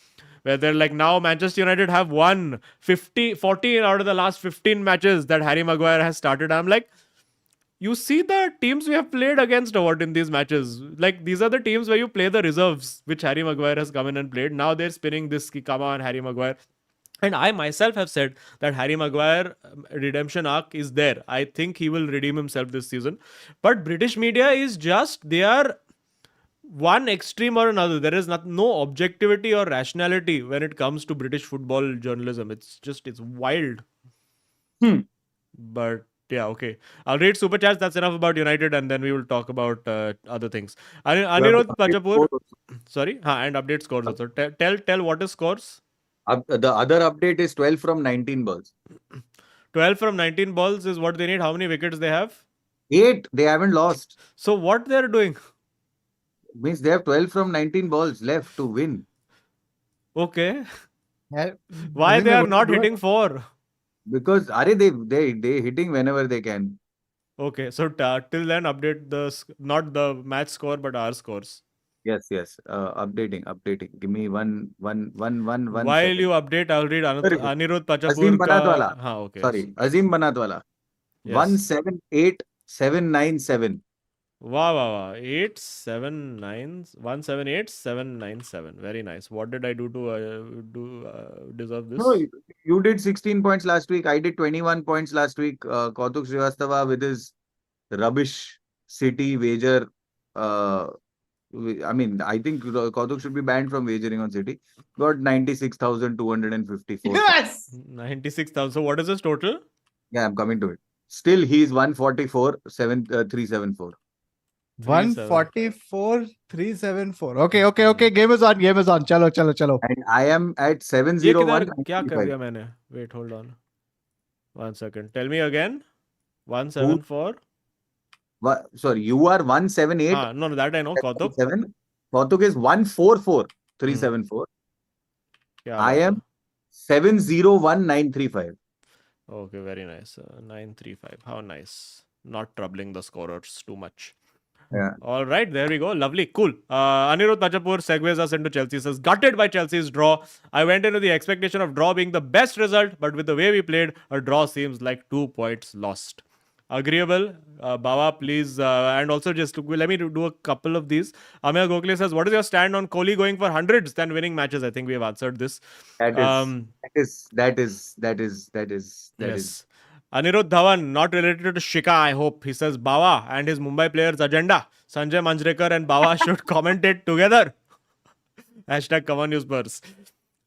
S1: where they're like, now Manchester United have won 14 out of the last 15 matches that Harry Maguire has started. I'm like, you see the teams we have played against or what in these matches? Like, these are the teams where you play the reserves, which Harry Maguire has come in and played. Now they're spinning this Kikama and Harry Maguire. And I myself have said that Harry Maguire redemption arc is there. I think he will redeem himself this season. But British media is just, they are one extreme or another. There is no objectivity or rationality when it comes to British football journalism. It's wild. But yeah, okay. I'll read super chats. That's enough about United, and then we will talk about other things. Anirudh Pachapur. Sorry, and update scores also. Tell what is scores.
S2: The other update is 12 from 19 balls.
S1: 12 from 19 balls is what they need. How many wickets they have?
S2: 8. They haven't lost.
S1: So what they're doing?
S2: Means they have 12 from 19 balls left to win.
S1: Okay.
S3: Yeah,
S1: Why
S3: think
S1: they
S3: they're
S1: are
S3: going to
S1: not
S3: do it.
S1: hitting 4?
S2: Because they hitting whenever they can.
S1: Okay, so till then update not the match score but our scores.
S2: Yes. Updating. Give me one.
S1: While
S2: second.
S1: you update, I'll read Anirudh Pachapur
S2: Azim
S1: ka.
S2: Banatwala.
S1: Haan, okay.
S2: Sorry, Azim Banatwala.
S1: Yes.
S2: 178,797.
S1: Wow. 178,797. Very nice. What did I do to deserve this?
S2: No, you did 16 points last week. I did 21 points last week. Kautuk Srivastava with his rubbish City wager. I mean, I think Kautuk should be banned from wagering on City. Got 96,254.
S3: Yes.
S1: 96,000. So what is this total?
S2: Yeah, I'm coming to it. Still, he's 144,374.
S3: 144,374. Okay. Game is on. Chalo.
S2: And I am at
S1: ये
S2: 701.
S1: क्या कर दिया मैंने? Wait, hold on. 1 second. Tell me again. 174.
S2: Sorry, you are 178.
S1: No, that I know. Kautuk.
S2: 7. Kautuk is 144
S1: Hmm.
S2: 374.
S1: Kya
S2: I
S1: baat
S2: am
S1: hai.
S2: 701935.
S1: Okay, very nice. 935. How nice. Not troubling the scorers too much.
S2: Yeah.
S1: All right, there we go. Lovely, cool. Anirudh Pachapur segues us into Chelsea. Says, gutted by Chelsea's draw. I went into the expectation of draw being the best result, but with the way we played, a draw seems like 2 points lost. Agreeable. Bawa, please. And also, just let me do a couple of these. Amir Gokhale says, what is your stand on Kohli going for hundreds than winning matches? I think we have answered this.
S2: That is.
S1: Yes. Anirudh Dhawan, not related to Shika, I hope. He says Bawa and his Mumbai players' agenda. Sanjay Manjrekar and Bawa should commentate together. Hashtag Common News Spurs.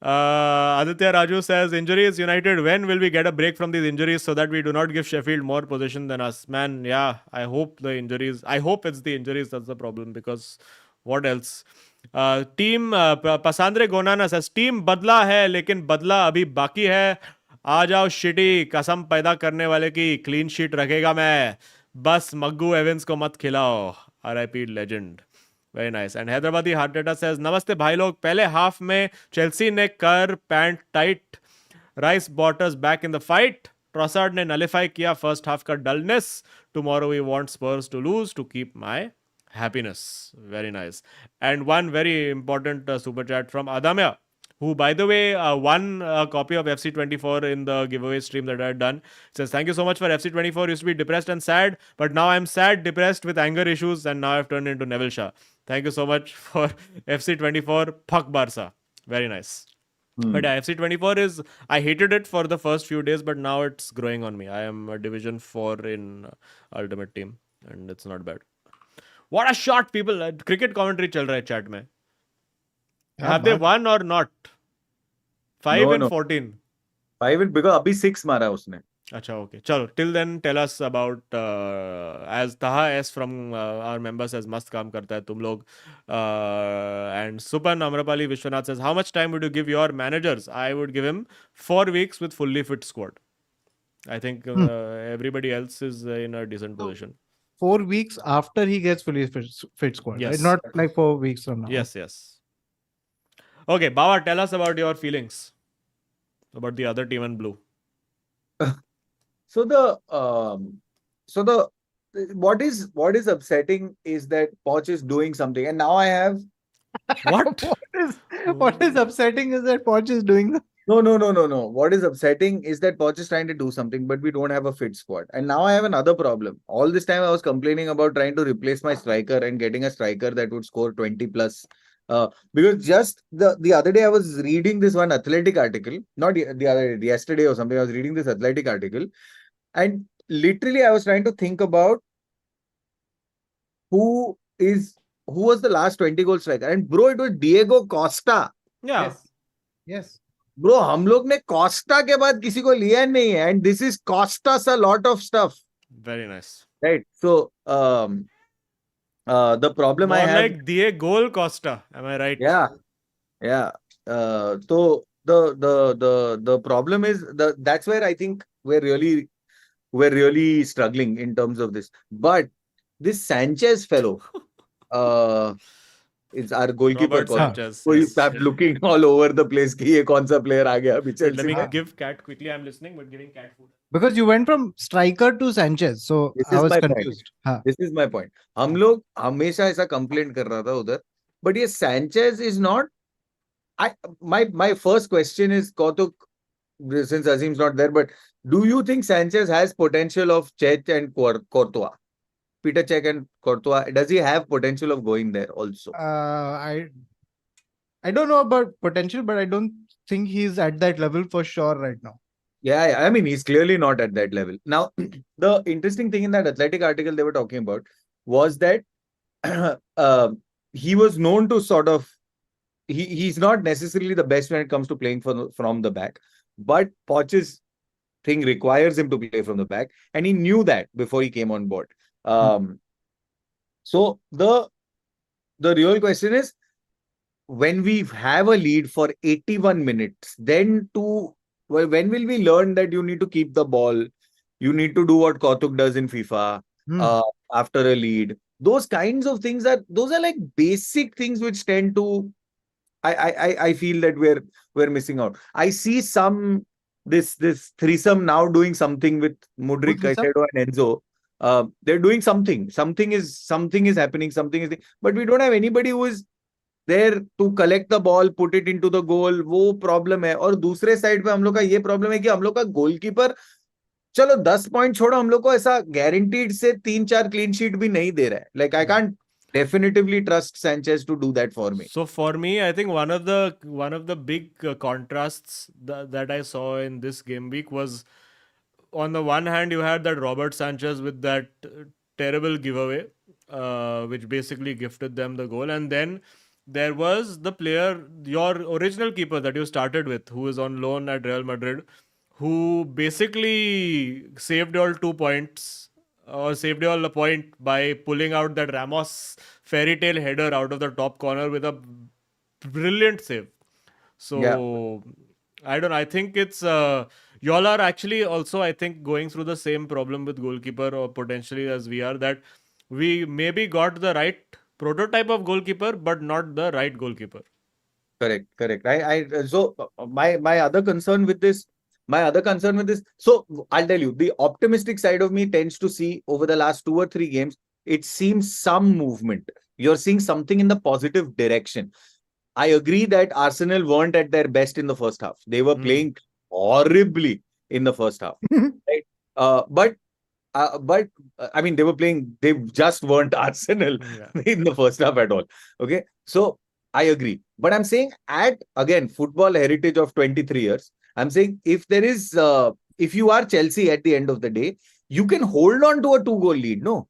S1: Aditya Raju says, injuries United, when will we get a break from these injuries so that we do not give Sheffield more possession than us? Man, yeah, I hope it's the injuries that's the problem, because what else? Team Pasandre Gonana says, team बदला है लेकिन बदला अभी बाकी है. आ जाओ shitty, कसम पैदा करने वाले की क्लीन शीट रखेगा मैं. बस मग्गू एवेंस को मत खिलाओ. RIP legend. Very nice. And Hyderabadi Heart Data says, नमस्ते भाई लोग. पहले हाफ में चेल्सी ने कर pant tight. Rice brought us back in the fight. Trossard ने nullify किया first half का dullness. Tomorrow we want Spurs to lose to keep my happiness. Very nice. And one very important super chat from Adamya, who, by the way, won a copy of FC24 in the giveaway stream that I had done. It says, thank you so much for FC24. Used to be depressed and sad, but now I'm sad, depressed with anger issues, and now I've turned into Neville Shah. Thank you so much for FC24. Fuck Barca. Very nice. But yeah, FC24 is, I hated it for the first few days, but now it's growing on me. I am a Division 4 in Ultimate Team, and it's not bad. What a shot, people. Cricket commentary chal raha hai chat mein. Have they won or not? 5 and 14.
S2: 5 because abhi 6 mara usne.
S1: Acha, okay. Chalo, till then, tell us about, as Taha S from our members says, mast kaam karta hai tum log. And Supan Amrapali Vishwanath says, how much time would you give your managers? I would give him 4 weeks with fully fit squad. I think everybody else is in a decent position.
S3: 4 weeks after he gets fully fit squad.
S1: Yes.
S3: Right? Not like 4 weeks from now.
S1: Yes. Okay, Bawa, tell us about your feelings about the other team in blue.
S2: So what is upsetting is that Poch is doing something, and now I have
S1: What?
S3: What is upsetting is that Poch is doing the...
S2: No. What is upsetting is that Poch is trying to do something, but we don't have a fit squad. And now I have another problem. All this time I was complaining about trying to replace my striker and getting a striker that would score 20 plus. Because just the other day I was reading this one Athletic article, not the other day, yesterday or something. I was reading this Athletic article, and literally I was trying to think about who was the last 20 goal striker, and bro, it was Diego Costa.
S1: Yeah.
S3: Yes.
S2: Bro, हम लोग ने Costa के बाद किसी को लिया नहीं है, and this is cost us a lot of stuff.
S1: Very nice.
S2: Right. So the problem
S1: More
S2: I have,
S1: like Diego Costa. Am I right?
S2: yeah. So the problem is that's where I think we're really struggling in terms of this. But this Sanchez fellow, is our goalkeeper.
S1: Robert Sanchez.
S2: So you start looking all over the place. कि ये कौन सा player आ गया अभी
S1: Let
S2: Chelsea
S1: me
S2: में?
S1: give Cat quickly. I'm listening, but giving Cat food.
S3: Because you went from striker to Sanchez, so
S2: This
S3: I
S2: is
S3: was
S2: my point.
S3: confused. हाँ.
S2: This is my point. हम लोग हमेशा ऐसा complaint कर रहा था उधर, but ये Sanchez is not. My first question is, Kautuk, since Azim's not there, but do you think Sanchez has potential of Cech and Courtois? Peter Cech and Courtois, does he have potential of going there also?
S3: I don't know about potential, but I don't think he's at that level for sure right now.
S2: Yeah, I mean, he's clearly not at that level. Now, the interesting thing in that Athletic article they were talking about was that he was known to sort of, he's not necessarily the best when it comes to playing from the back, but Poch's thing requires him to play from the back, and he knew that before he came on board. So the real question is, when we have a lead for 81 minutes, then to Well, when will we learn that you need to keep the ball? You need to do what Kautuk does in FIFA after a lead. Those kinds of things those are like basic things which tend to. I feel that we're missing out. I see this threesome now doing something with Mudrik, Caicedo, and Enzo. They're doing something. Something is happening. But we don't have anybody who is there to collect the ball, put it into the goal. वो problem है. और दूसरे side पे हम लोग का ये problem है कि हम लोग का goalkeeper चलो 10 पॉइंट छोड़ो, हम लोग को ऐसा guaranteed से 3-4 clean sheet भी नहीं दे रहा है. Like I can't definitively trust Sanchez to do that for me.
S1: So for me, I think one of the big contrasts that I saw in this game week was, on the one hand, you had that Robert Sanchez with that terrible giveaway, which basically gifted them the goal, and then there was the player, your original keeper that you started with, who is on loan at Real Madrid, who basically saved you all 2 points, or saved you all a point by pulling out that Ramos fairy tale header out of the top corner with a brilliant save. So I don't know. I think it's y'all are actually also, I think, going through the same problem with goalkeeper, or potentially as we are, that we maybe got the right prototype of goalkeeper but not the right goalkeeper.
S2: Correct. So my other concern with this, so I'll tell you, the optimistic side of me tends to see over the last 2 or 3 games, it seems some movement. You're seeing something in the positive direction. I agree that Arsenal weren't at their best in the first half. They were playing horribly in the first half, right? But I mean, they just weren't Arsenal in the first half at all. Okay, so I agree. But I'm saying again, football heritage of 23 years, I'm saying if you are Chelsea at the end of the day, you can hold on to a 2-goal lead, no?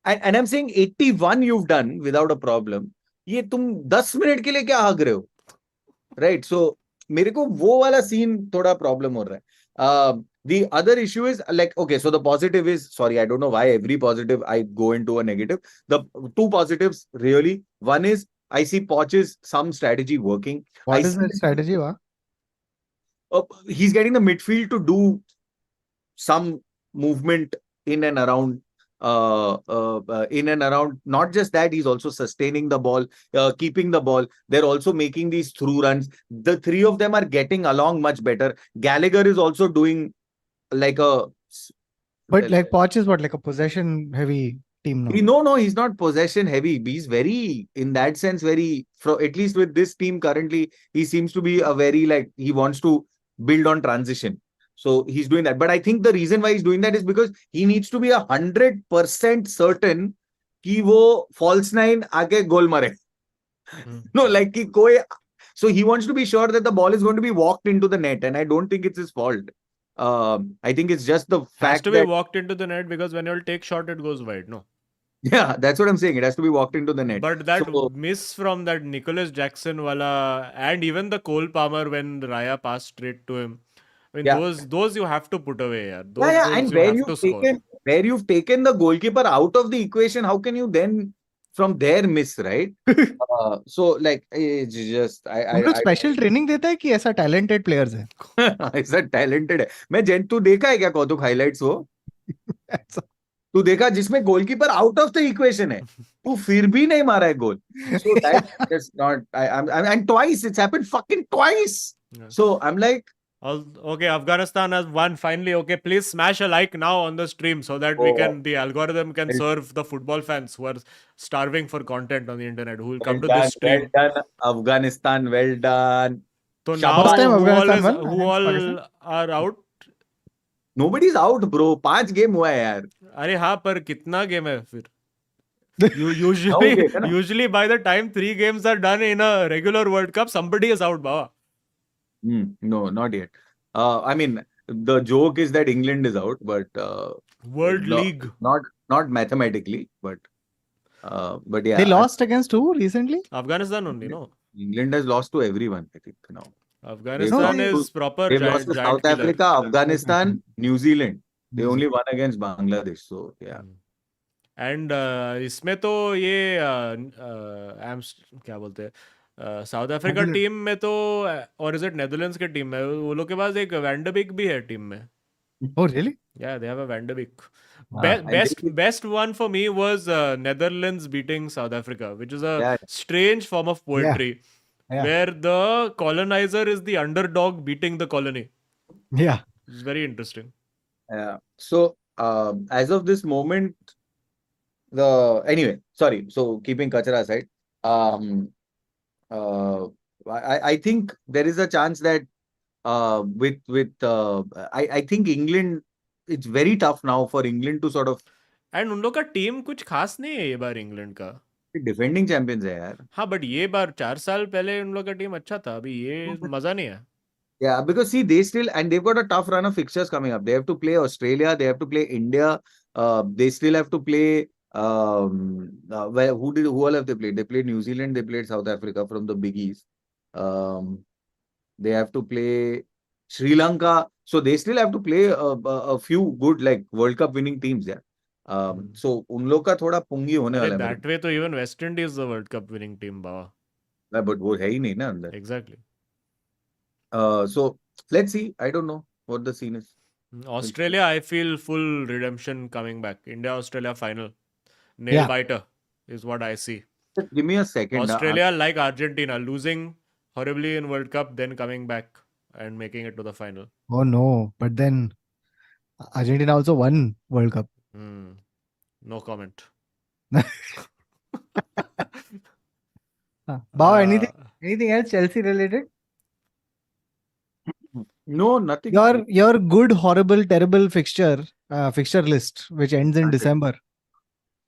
S2: And I'm saying 81 you've done without a problem. ये तुम 10 minute के लिए क्या भाग रहे हो? Right? So मेरे को वो वाला scene थोड़ा problem हो रहा है. The other issue is like, okay, so the positive is, sorry, I don't know why every positive I go into a negative. The 2 positives really. One is I see Poch's some strategy working.
S3: What is the strategy?
S2: He's getting the midfield to do some movement in and around. Not just that, he's also sustaining the ball, keeping the ball. They're also making these through runs. The 3 of them are getting along much better. Gallagher is also doing like a...
S3: But like Poch is what, like a possession heavy team now?
S2: No, he's not possession heavy. He's very, in that sense, at least with this team currently, he seems to be he wants to build on transition. So he's doing that. But I think the reason why he's doing that is because he needs to be 100% certain कि वो false 9 आके goal मारे. No, like so he wants to be sure that the ball is going to be walked into the net, and I don't think it's his fault. I think it's just the fact
S1: has to be walked into the net, because when you'll take shot, it goes wide, no?
S2: Yeah, that's what I'm saying. It has to be walked into the net.
S1: But that miss from that Nicholas Jackson wala, and even the Cole Palmer when Raya passed straight to him. I mean, those you have to put away. Those
S2: and where you've taken the goalkeeper out of the equation, how can you then from there miss, right? So like it's just
S3: special training देता है कि ऐसा talented players है?
S2: ऐसा talented है. तू देखा है क्या कौतुक highlights वो? तू देखा जिसमें goalkeeper out of the equation है, तू फिर भी नहीं मारा है goal. So that's not. And twice it's happened, fucking twice. So I'm like.
S1: Okay, Afghanistan has won finally. Okay, please smash a like now on the stream so that the algorithm can serve the football fans who are starving for content on the internet, who will come to this stream.
S2: Well done, Afghanistan. Well done.
S1: So now who all are out?
S2: Nobody's out, bro. 5 game हुआ है यार.
S1: अरे हाँ, पर कितना game है फिर? Usually by the time 3 games are done in a regular World Cup, somebody is out, Baba.
S2: No, not yet. I mean, the joke is that England is out, but
S1: World League,
S2: not mathematically, but yeah.
S3: They lost against who recently?
S1: Afghanistan only, no?
S2: England has lost to everyone, I think now.
S1: Afghanistan is proper.
S2: They lost to South Africa, Afghanistan, New Zealand. They only won against Bangladesh, so yeah.
S1: And इसमें तो ये क्या बोलते हैं, south Africa
S3: Netherlands.
S1: Team में तो, और is it Netherlands के टीम में, वो लोग के पास एक वैंडरबिक भी है टीम में.
S3: Oh, really?
S1: Yeah, they have a Vanderbeek.
S3: Ah,
S2: And
S1: Best one for me was Netherlands beating South Africa, which is a
S2: yeah,
S1: strange form of
S3: yeah,
S1: poetry,
S3: yeah,
S1: where the colonizer is the underdog beating the colony.
S3: yeah.
S1: It's very interesting.
S2: yeah. So as of this moment, anyway, sorry. So keeping Kachara aside, um, I think there is a chance that I think England, it's very tough now for England to sort of
S1: And उन लोग का team कुछ खास नहीं है ये बार England का.
S2: defending champions है यार.
S1: हाँ, बट ये बार 4 साल पहले उन लोग का टीम अच्छा था, अभी ये मजा नहीं है.
S2: Yeah, because see, and they've got a tough run of fixtures coming up. They have to play Australia, they have to play India, they still have to play. Who all have they played? They played New Zealand, they played South Africa from the biggies. They have to play Sri Lanka, so they still have to play a few good like World Cup winning teams. Yeah. So उन लोग का थोड़ा पुंगी होने
S1: अरे
S2: वाला है.
S1: that way तो even West Indies the World Cup winning team Baba.
S2: But वो है ही नहीं ना अंदर.
S1: Exactly.
S2: So let's see. I don't know what the scene is.
S1: Australia, I feel full redemption coming back. India Australia final. Nail
S3: Yeah.
S1: biter is what I see.
S2: Just give me a second.
S1: Australia, like Argentina, losing horribly in World Cup, then coming back and making it to the final.
S3: Oh no, but then Argentina also won World Cup.
S1: No comment.
S3: Bao, anything else Chelsea related?
S2: No, nothing.
S3: Your good, horrible, terrible fixture list, which ends in December.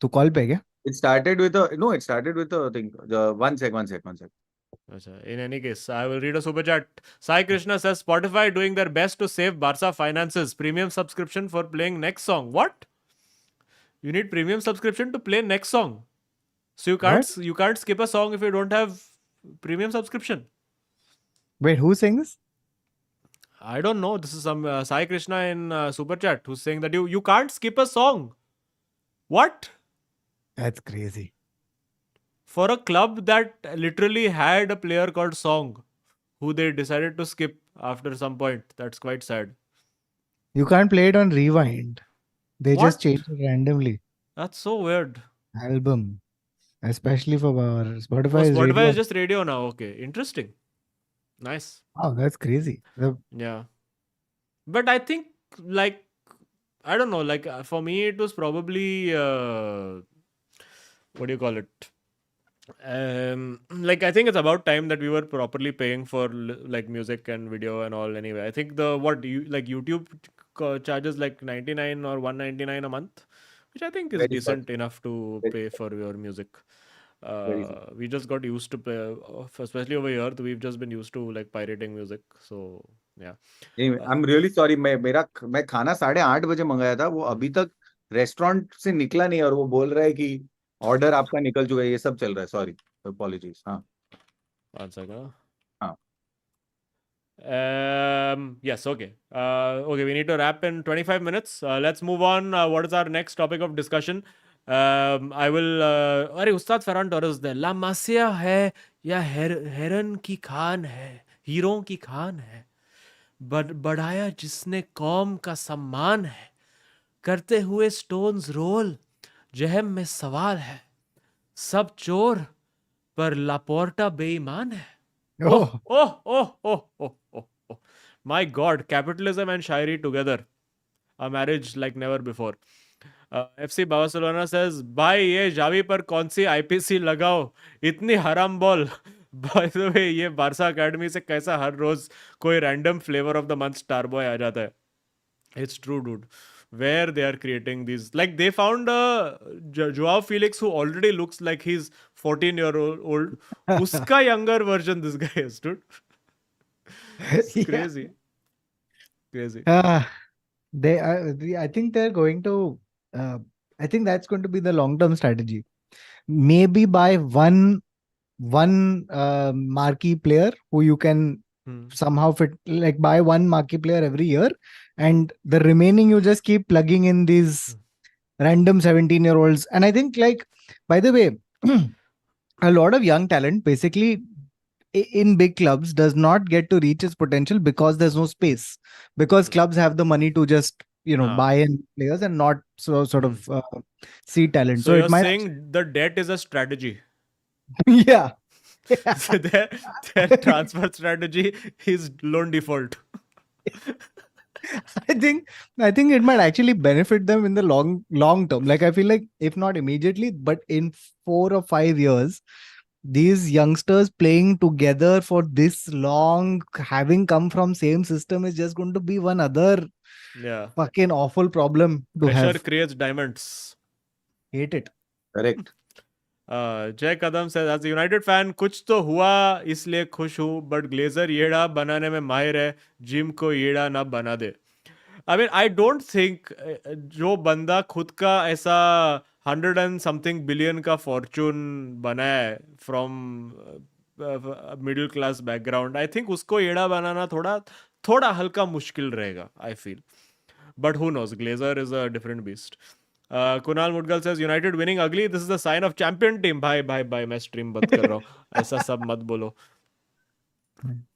S3: To call pe kya?
S2: It started with a thing. One sec.
S1: In any case, I will read a super chat. Sai Krishna says Spotify doing their best to save Barca finances. Premium subscription for playing next song. What? You need premium subscription to play next song. So you can't skip a song if you don't have premium subscription.
S3: Wait, who's saying this?
S1: I don't know. This is some Sai Krishna in super chat who's saying that you can't skip a song. What?
S3: That's crazy.
S1: For a club that literally had a player called Song, who they decided to skip after some point. That's quite sad.
S3: You can't play it on rewind. They
S1: What?
S3: just change it randomly.
S1: That's so weird.
S3: Album. Especially for Spotify.
S1: Oh,
S3: is
S1: Spotify
S3: radio.
S1: is just radio now. Okay. Interesting. Nice.
S3: Oh, that's crazy.
S1: Yeah. But I think, like, I don't know, like, for me, it was probably, what do you call it? Like, I think it's about time that we were properly paying for like music and video and all anyway. I think YouTube charges like 99 or 199 a month, which I think is
S2: Very
S1: decent enough to
S2: Very
S1: pay for your music.
S2: Very
S1: We just got used to play, especially over here, we've just been used to like pirating music. So yeah.
S2: Anyway, I'm really sorry. मैं खाना 8:30 बजे मंगाया था. वो अभी तक restaurant से निकला नहीं और वो बोल रहा है कि ऑर्डर आपका निकल चुका है. ये सब चल रहा है. Sorry, apologies. हाँ.
S1: One second.
S2: हाँ.
S1: Yes, okay. Okay, we need to wrap in 25 minutes. Let's move on. What is our next topic of discussion? I will. अरे उस्ताद फरहान टोरेस दे ला मासिया है या हेरन की खान है, हीरों की खान है, बढ़ाया जिसने कौम का सम्मान है, करते हुए स्टोन्स रोल जहम में सवाल है, सब चोर पर लापोर्टा बेईमान है. Oh. My God, capitalism and shairi together. A marriage like never before. FC Barcelona says, भाई ये जावी पर कौन सी IPC लगाओ, इतनी हराम बॉल. By the way, ये बारसा अकेडमी से कैसा हर रोज कोई random flavour of the month star boy आ जाता है. It's true, dude. Where they are creating these, like they found Joao Felix who already looks like he's 14-year-old. Uska younger version this guy is, dude. It's crazy. Crazy.
S3: I think they're going to. I think that's going to be the long-term strategy. Maybe by one marquee player who you can somehow fit, like buy one marquee player every year, and the remaining you just keep plugging in these random 17-year-olds. And I think, like, by the way, a lot of young talent basically in big clubs does not get to reach its potential because there's no space. Because clubs have the money to just buy in players and not sort of see talent.
S1: So
S3: So it
S1: you're
S3: might
S1: saying the debt is a strategy.
S3: yeah.
S1: So their transfer strategy is loan default.
S3: I think it might actually benefit them in the long term. Like I feel like if not immediately, but in 4 or 5 years, these youngsters playing together for this long, having come from same system, is just going to be one other fucking awful problem to
S1: Pressure
S3: have.
S1: creates diamonds.
S3: Hate it.
S2: Correct.
S1: जय कदम says, as a United fan, कुछ तो हुआ इसलिए खुश हूँ, but Glazer येड़ा बनाने में माहिर है, जिम को येड़ा ना बना दे. I mean, I don't think जो बंदा खुद का ऐसा 100 and something billion का fortune बनाया है from middle class background, I think उसको येड़ा बनाना थोड़ा हल्का मुश्किल रहेगा, I feel. But who knows? Glazer is a different beast. Kunal Mudgal says, United winning ugly. This is a sign of champion team. Bye. मैं stream बंद कर रहा हूँ. ऐसा सब मत बोलो.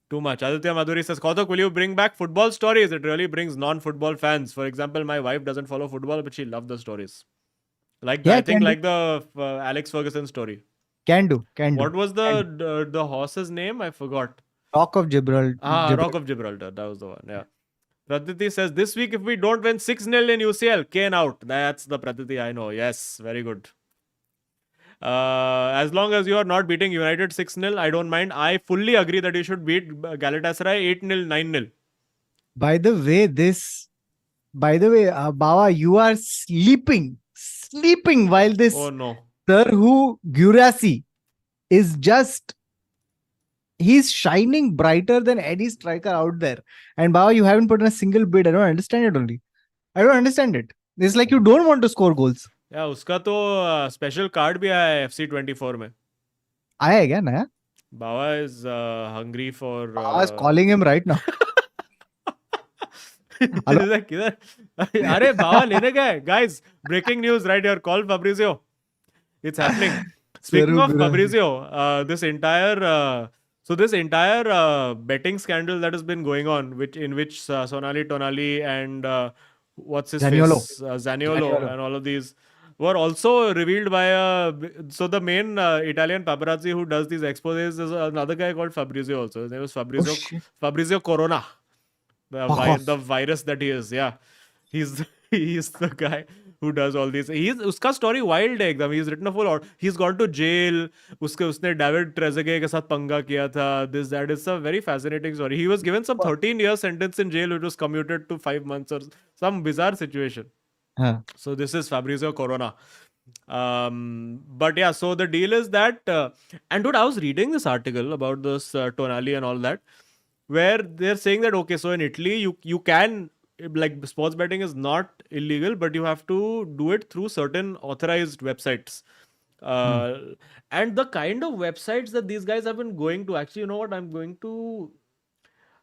S1: Too much. Aditya Madhuri says, Kautuk, will you bring back football stories? It really brings non-football fans. For example, my wife doesn't follow football, but she loves the stories. Like I think like the Alex Ferguson story.
S3: Can do.
S1: What was the horse's name? I forgot.
S3: Rock of Gibraltar.
S1: Rock of Gibraltar. That was the one. Yeah. Pratiti says, this week if we don't win 6-0 in UCL, Kane out. That's the Pratiti I know. Yes, very good. As long as you are not beating United 6-0, I don't mind. I fully agree that you should beat Galatasaray 8-0, 9-0.
S3: By the way, Bawa, you are sleeping while this Serhu Gurasi is just... He's shining brighter than any striker out there. And Bawa, you haven't put in a single bid. I don't understand it only. I don't understand it. It's like you don't want to score goals.
S1: Yeah, उसका तो special card भी आया है FC24 में.
S3: आया है क्या नया?
S1: Bawa is hungry for...
S3: Bawa is calling him right now.
S1: किधर? अरे Bawa लेने गए. Guys, breaking news right here. Call Fabrizio. It's happening. Speaking of Fabrizio, this entire betting scandal that has been going on, in which Sonali Tonali and what's his
S3: Zaniolo.
S1: face, Zaniolo and all of these were also revealed by the main Italian paparazzi who does these exposés is another guy called Fabrizio also. His name was Fabrizio Corona, the virus that he is. Yeah, he's the guy who does all these. Uska story wild hai ekdam. He's written a full out. He's gone to jail. Usne David Trezeguet ke saath panga kiya tha. That is a very fascinating story. He was given some 13-year sentence in jail, which was commuted to 5 months or some bizarre situation. So this is Fabrizio Corona. But yeah, so the deal is that, and dude, I was reading this article about this Tonali and all that, where they're saying that, okay, so in Italy, you can, like, sports betting is not illegal, but you have to do it through certain authorized websites. And the kind of websites that these guys have been going to, actually, you know what, I'm going to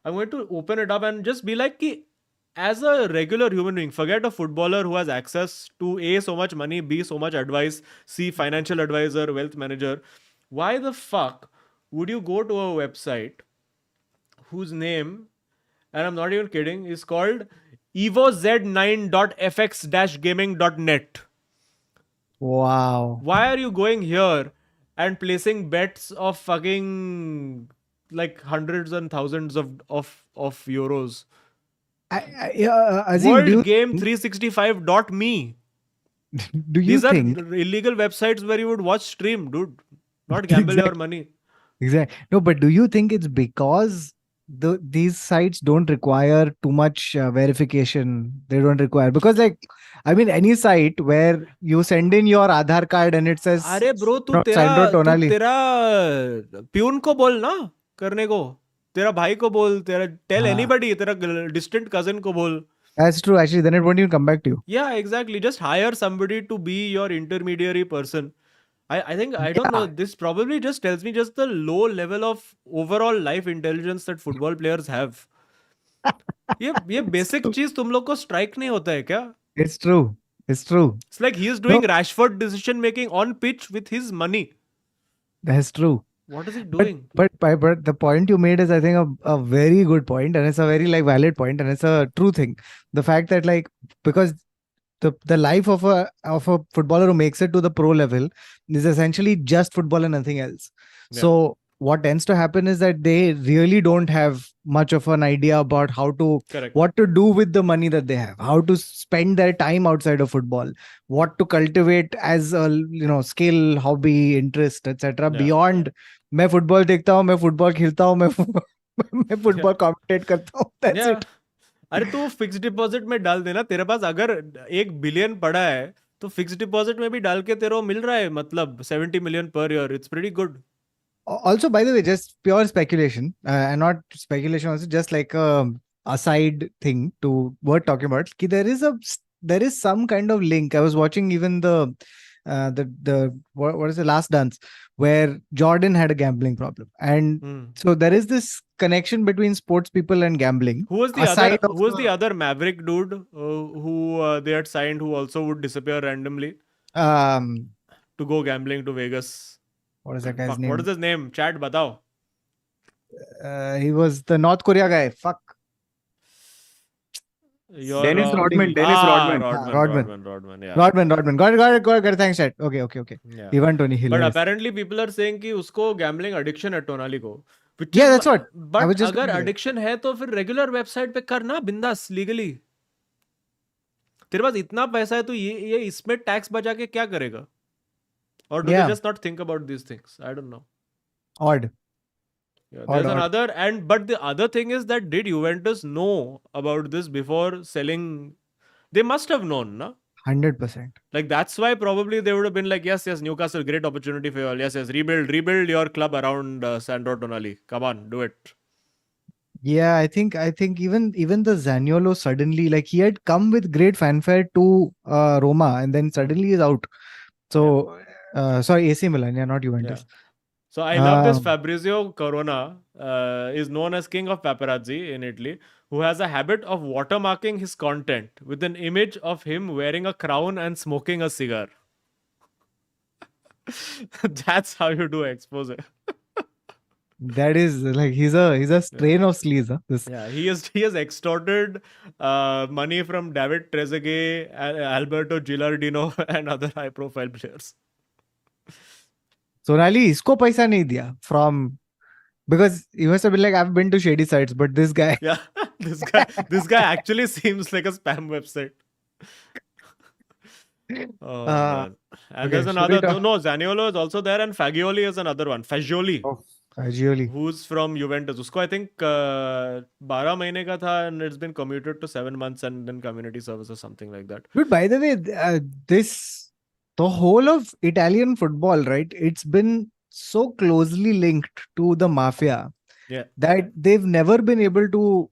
S1: open it up and just be like, ki, as a regular human being, forget a footballer who has access to A, so much money, B, so much advice, C, financial advisor, wealth manager. Why the fuck would you go to a website whose name, and I'm not even kidding, is called evoz9.fx-gaming.net?
S3: Wow.
S1: Why are you going here and placing bets of fucking like hundreds and thousands of euros? WorldGame365.me. These are illegal websites where you would watch stream, dude. Not gamble your money.
S3: Exactly. No, but do you think it's because these sites don't require too much verification? They don't require, because like, I mean, any site where you send in your Aadhaar card and it says,
S1: "Arey bro, tu tera peon को बोल ना करने को, तेरा भाई को बोल, tell anybody, तेरा distant cousin को बोल."
S3: That's true. Actually, then it won't even come back to you.
S1: Yeah, exactly. Just hire somebody to be your intermediary person. I think, I don't know, this probably just tells me just the low level of overall life intelligence that football players have. ये basic चीज तुम लोग को strike नहीं होता है क्या?
S3: It's true. It's
S1: like he is doing Rashford decision making on pitch with his money.
S3: That's true.
S1: What is he doing?
S3: But the point you made is, I think, a very good point, and it's a very like valid point, and it's a true thing. The fact that like, because the life of a footballer who makes it to the pro level is essentially just football and nothing else.
S1: Yeah.
S3: So what tends to happen is that they really don't have much of an idea about how to
S1: Correct.
S3: what to do with the money that they have, how to spend their time outside of football, what to cultivate as a skill, hobby, interest, etc.
S1: Yeah.
S3: Beyond मैं football देखता हूँ, मैं football खेलता हूँ, मैं football commentate करता हूँ, that's
S1: Yeah.
S3: it.
S1: अरे तू फिक्स डिपॉजिट में डाल देना, तेरे पास अगर 1 बिलियन पड़ा है तो फिक्स डिपॉजिट में भी डाल के तेरे को मिल रहा है मतलब 70 million per year. It's pretty good.
S3: Also, by the way, just pure speculation, and not speculation, also just like a aside thing to what talking about. Ki there is some kind of link. I was watching even the what is the Last Dance, where Jordan had a gambling problem, and so there is this connection between sports people and gambling.
S1: Who was the other Maverick dude who they had signed, who also would disappear randomly to go gambling to Vegas?
S3: What is that guy's name?
S1: What is his name? Chat, batao.
S3: He was the North Korea guy. Fuck.
S2: Dennis Rodman.
S3: Rodman.
S1: Yeah.
S3: Rodman. Got it. Thanks, chat. Okay.
S1: Yeah.
S3: Even Tony Hill.
S1: But apparently people are saying कि उसको gambling addiction है टोनाली को.
S3: Yeah, that's what.
S1: But अगर addiction है तो फिर regular website पे करना बिंदास legally. तेरे पास इतना पैसा है तो ये इसमें टैक्स बचा के क्या करेगा? Or do they just not think about these things? I don't know.
S3: Odd.
S1: Yeah, there's another, but the other thing is that did Juventus know about this before selling? They must have known, no?
S3: 100%.
S1: Like that's why probably they would have been like, yes, Newcastle, great opportunity for you all. Yes, rebuild your club around Sandro Tonali. Come on, do it.
S3: Yeah, I think even the Zaniolo suddenly, like, he had come with great fanfare to Roma, and then suddenly he's out. So sorry, AC Milan, not Juventus.
S1: Yeah. So I love this Fabrizio Corona, is known as king of paparazzi in Italy, who has a habit of watermarking his content with an image of him wearing a crown and smoking a cigar. That's how you do expose.
S3: That is like he's a strain of sleaze. Huh?
S1: Yeah, he has extorted money from David Trezeguet, Alberto Gilardino, and other high-profile players.
S3: Sonali, isko paisa nahi diya from, because he must have been like, I've been to shady sites, but this guy.
S1: Yeah, this guy actually seems like a spam website. Oh man. And
S3: okay,
S1: there's another. No, Zaniolo is also there, and Fagioli is another one. Fagioli.
S3: Oh, Fagioli.
S1: Who's from Juventus. Usko I think 12 mahine ka tha, and it's been commuted to 7 months and then community service or something like that.
S3: Dude, by the way, the whole of Italian football, right? It's been so closely linked to the mafia that they've never been able to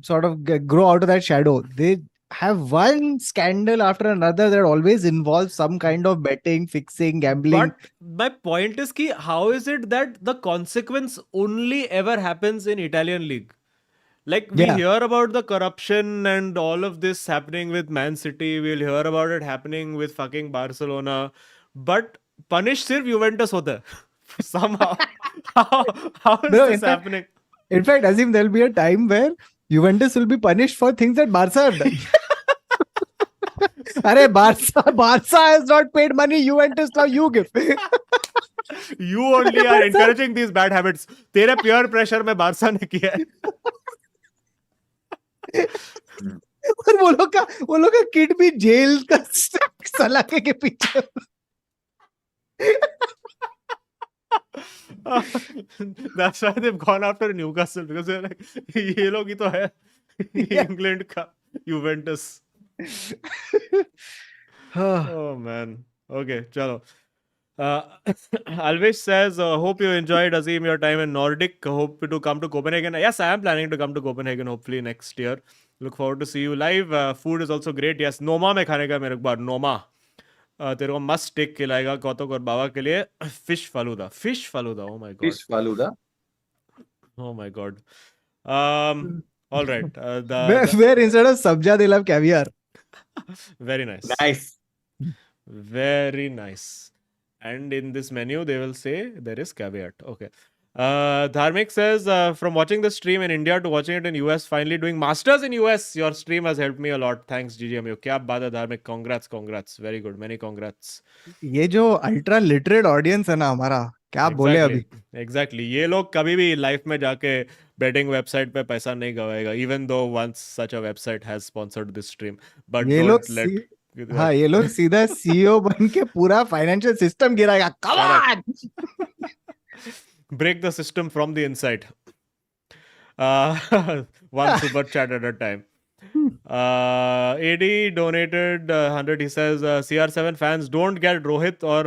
S3: sort of grow out of that shadow. They have one scandal after another that always involves some kind of betting, fixing, gambling.
S1: But my point is ki, how is it that the consequence only ever happens in Italian league? Like we hear about the corruption and all of this happening with Man City. We'll hear about it happening with fucking Barcelona. But punish sirf Juventus hota hai. Somehow. How is this happening?
S3: In fact, Azim, there'll be a time where Juventus will be punished for things that Barca have done. Arey, Barca has not paid money. Juventus, now you give.
S1: You only are encouraging these bad habits. तेरे peer pressure में Barça ने किया है.
S3: और वो लोग का kid भी जेल का सलाखे के पीछे.
S1: That's why they've gone after Newcastle, because they're like, ये लोग ही तो है England का Juventus. Oh man. Okay, chalo. Alvish says, hope you enjoyed, Azim, your time in Nordic. Hope to come to Copenhagen. Yes, I am planning to come to Copenhagen hopefully next year. Look forward to see you live. Food is also great. Yes, Noma में खाने का मेरे को बार Noma. तेरे को must stake खिलाएगा कौतुक और बाबा के लिए. Fish faluda. Oh my god.
S2: Fish faluda.
S1: Oh my god. All right.
S3: Where instead of sabja they'll have caviar.
S1: Very nice.
S2: Nice.
S1: Very nice. And in this menu, they will say there is caveat. Okay. Dharmik says, from watching the stream in India to watching it in US, finally doing masters in US, your stream has helped me a lot. Thanks, GGMU. Kya baat hai, Dharmik. Congrats. Very good. Many congrats.
S3: ये जो ultra literate audience है ना हमारा, क्या बोले अभी.
S1: Exactly. ये लोग कभी भी लाइफ में जाके बेटिंग वेबसाइट पे पैसा नहीं गवाएगा, even though once such a website has sponsored this stream. But
S3: ये
S1: don't
S3: लोग
S1: let...
S3: हाँ, ये लोग सीधा सीईओ बन के पूरा फाइनेंशियल सिस्टम गिराएगा. Come on!
S1: Break the system from the inside. One super chat at a time. AD donated 100. He says, CR7 fans, don't get Rohit or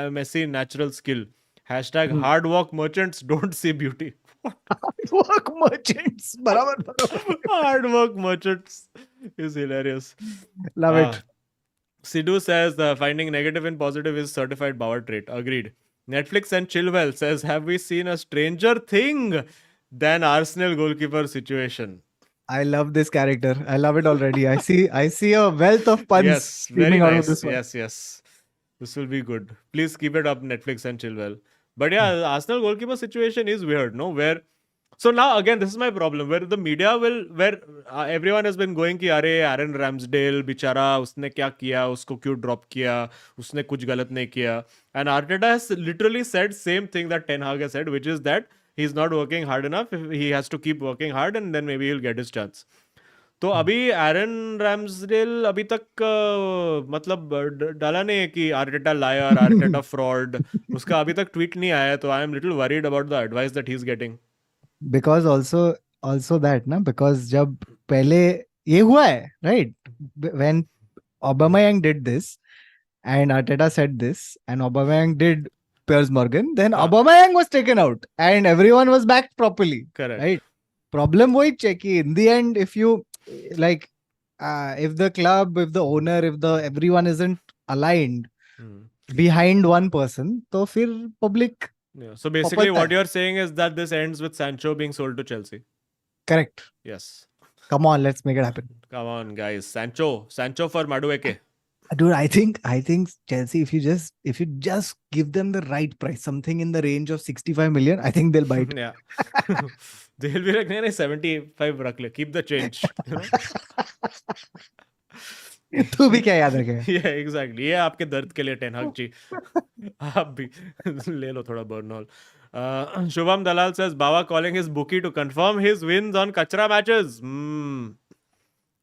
S1: Messi natural skill. Hashtag hard work merchants don't see beauty.
S3: Hard work merchants. बराबर.
S1: Hard work merchants is hilarious.
S3: Love it.
S1: Sidhu says, finding negative in positive is certified power trait. Agreed. Netflix and Chilwell says, have we seen a stranger thing than Arsenal goalkeeper situation?
S3: I love this character. I love it already. I see a wealth of puns.
S1: Yes, very
S3: out
S1: nice.
S3: of this one.
S1: Yes. This will be good. Please keep it up, Netflix and Chilwell. But yeah, Arsenal goalkeeper situation is weird, no? Where... So now again, this is my problem. Where the media where everyone has been going कि अरे Aaron Ramsdale बेचारा उसने क्या किया, उसको क्यों drop किया, उसने कुछ गलत नहीं किया. And Arteta has literally said same thing that Ten Hag has said, which is that he's not working hard enough. He has to keep working hard and then maybe he'll get his chance. तो अभी एरन Ramsdale अभी तक मतलब डाला नहीं है कि Arteta lawyer, Arteta fraud, उसका अभी तक ट्वीट नहीं आया. तो I am little worried about the advice that he is getting.
S3: Because also that ना, because जब पहले ये हुआ है, right, when Aubameyang did this and Arteta said this and Aubameyang did Piers Morgan, then Aubameyang was taken out and everyone was backed properly.
S1: Correct.
S3: Right. Problem वही है कि in the end, if you like, if the club, if the owner, if the everyone isn't aligned behind one person, तो फिर public.
S1: Yeah. So basically what you're saying is that this ends with Sancho being sold to Chelsea.
S3: Correct.
S1: Yes.
S3: Come on, let's make it happen.
S1: Come on, guys. Sancho for Madueke.
S3: Dude, I think Chelsea, if you just give them the right price, something in the range of 65 million, I think they'll buy it.
S1: Yeah. They'll be like, no, 75 rakh le. Keep the change. You know?
S3: तू भी क्या याद रखेगा?
S1: Yeah, exactly. ये आपके दर्द के लिए टेन हग जी. आप भी ले लो थोड़ा Burnol. Shubham Dalal says, Bawa calling his bookie to confirm his wins on Kachra matches.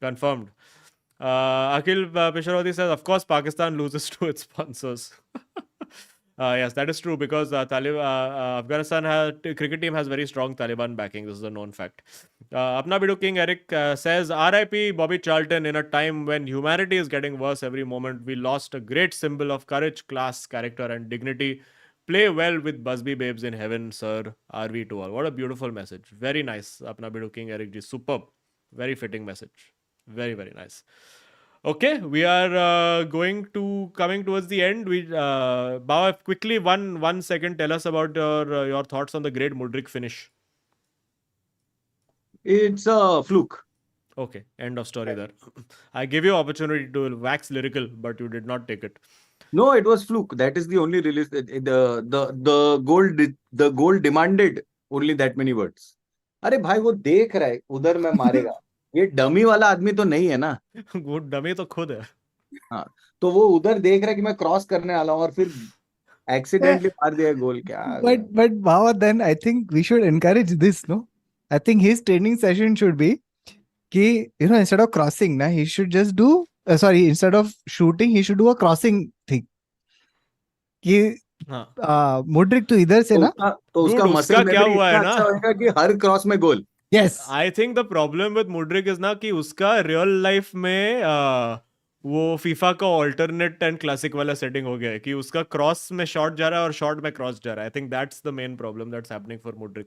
S1: Confirmed. Akhil Pisharodi says, of course, Pakistan loses to its sponsors. Yes, that is true because Afghanistan cricket team has very strong Taliban backing. This is a known fact. Apna Bidu King Eric says, RIP Bobby Charlton. In a time when humanity is getting worse every moment, we lost a great symbol of courage, class, character and dignity. Play well with Busby Babes in heaven, sir. RV to all. What a beautiful message. Very nice. Apna Bidu King Eric ji. Superb. Very fitting message. Very, very nice. Okay, we are coming towards the end. Bawa, quickly, one second, tell us about your thoughts on the great Mudryk finish.
S2: It's a fluke.
S1: Okay, end of story there. I gave you opportunity to wax lyrical, but you did not take it.
S2: No, it was fluke. That is the only release. The goal demanded only that many words. अरे भाई वो देख रहा है उधर मैं मारेगा. ये डमी वाला आदमी तो नहीं है ना.
S1: वो डमी तो खुद है.
S2: हाँ, तो वो उधर देख रहा है कि मैं क्रॉस करने वाला हूँ और फिर एक्सीडेंटली मार दिया गोल. क्या?
S3: But Bhawa, then I think we should encourage this, no? I think his training session should be कि, you know, instead of crossing, na, he should just do instead of shooting, he should do a crossing thing. कि Mudryk तो इधर से ना,
S2: तो उसका muscle
S1: क्या हुआ है ना
S2: कि हर क्रॉस में गोल.
S3: Yes.
S1: I think the problem with Mudryk is ना कि उसका रियल लाइफ में वो फीफा का ऑल्टरनेट एंड क्लासिक वाला सेटिंग हो गया है कि उसका क्रॉस में शॉट जा रहा है और शॉट में क्रॉस जा रहा है. I think that's the main problem that's happening for Mudryk.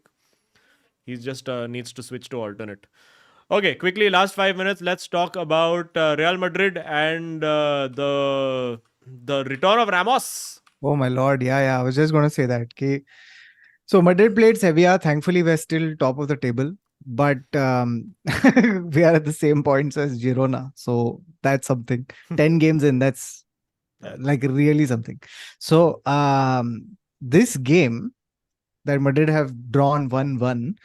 S1: He just needs to switch to alternate. Okay, quickly, last 5 minutes. Let's talk about Real Madrid and the return of Ramos.
S3: Oh my lord, yeah. I was just going to say that. So Madrid played Sevilla. Thankfully, we're still top of the table. But we are at the same points as Girona. So that's something. 10 games in, that's like really something. So this game that Madrid have drawn 1-1.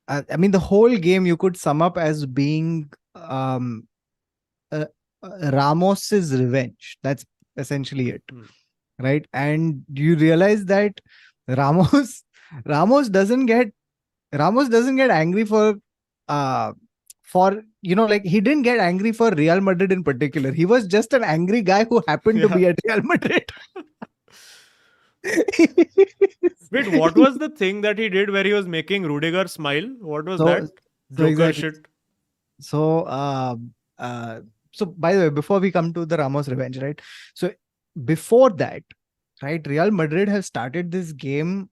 S3: I mean, the whole game you could sum up as being Ramos's revenge. That's essentially it, right? And you realize that Ramos Ramos doesn't get angry for like he didn't get angry for Real Madrid in particular. He was just an angry guy who happened to be at Real Madrid.
S1: Wait, what was the thing that he did where he was making Rudiger smile? What was that? Joker
S3: exactly.
S1: shit.
S3: So by the way, before we come to the Ramos revenge, right? So before that, right, Real Madrid has started this game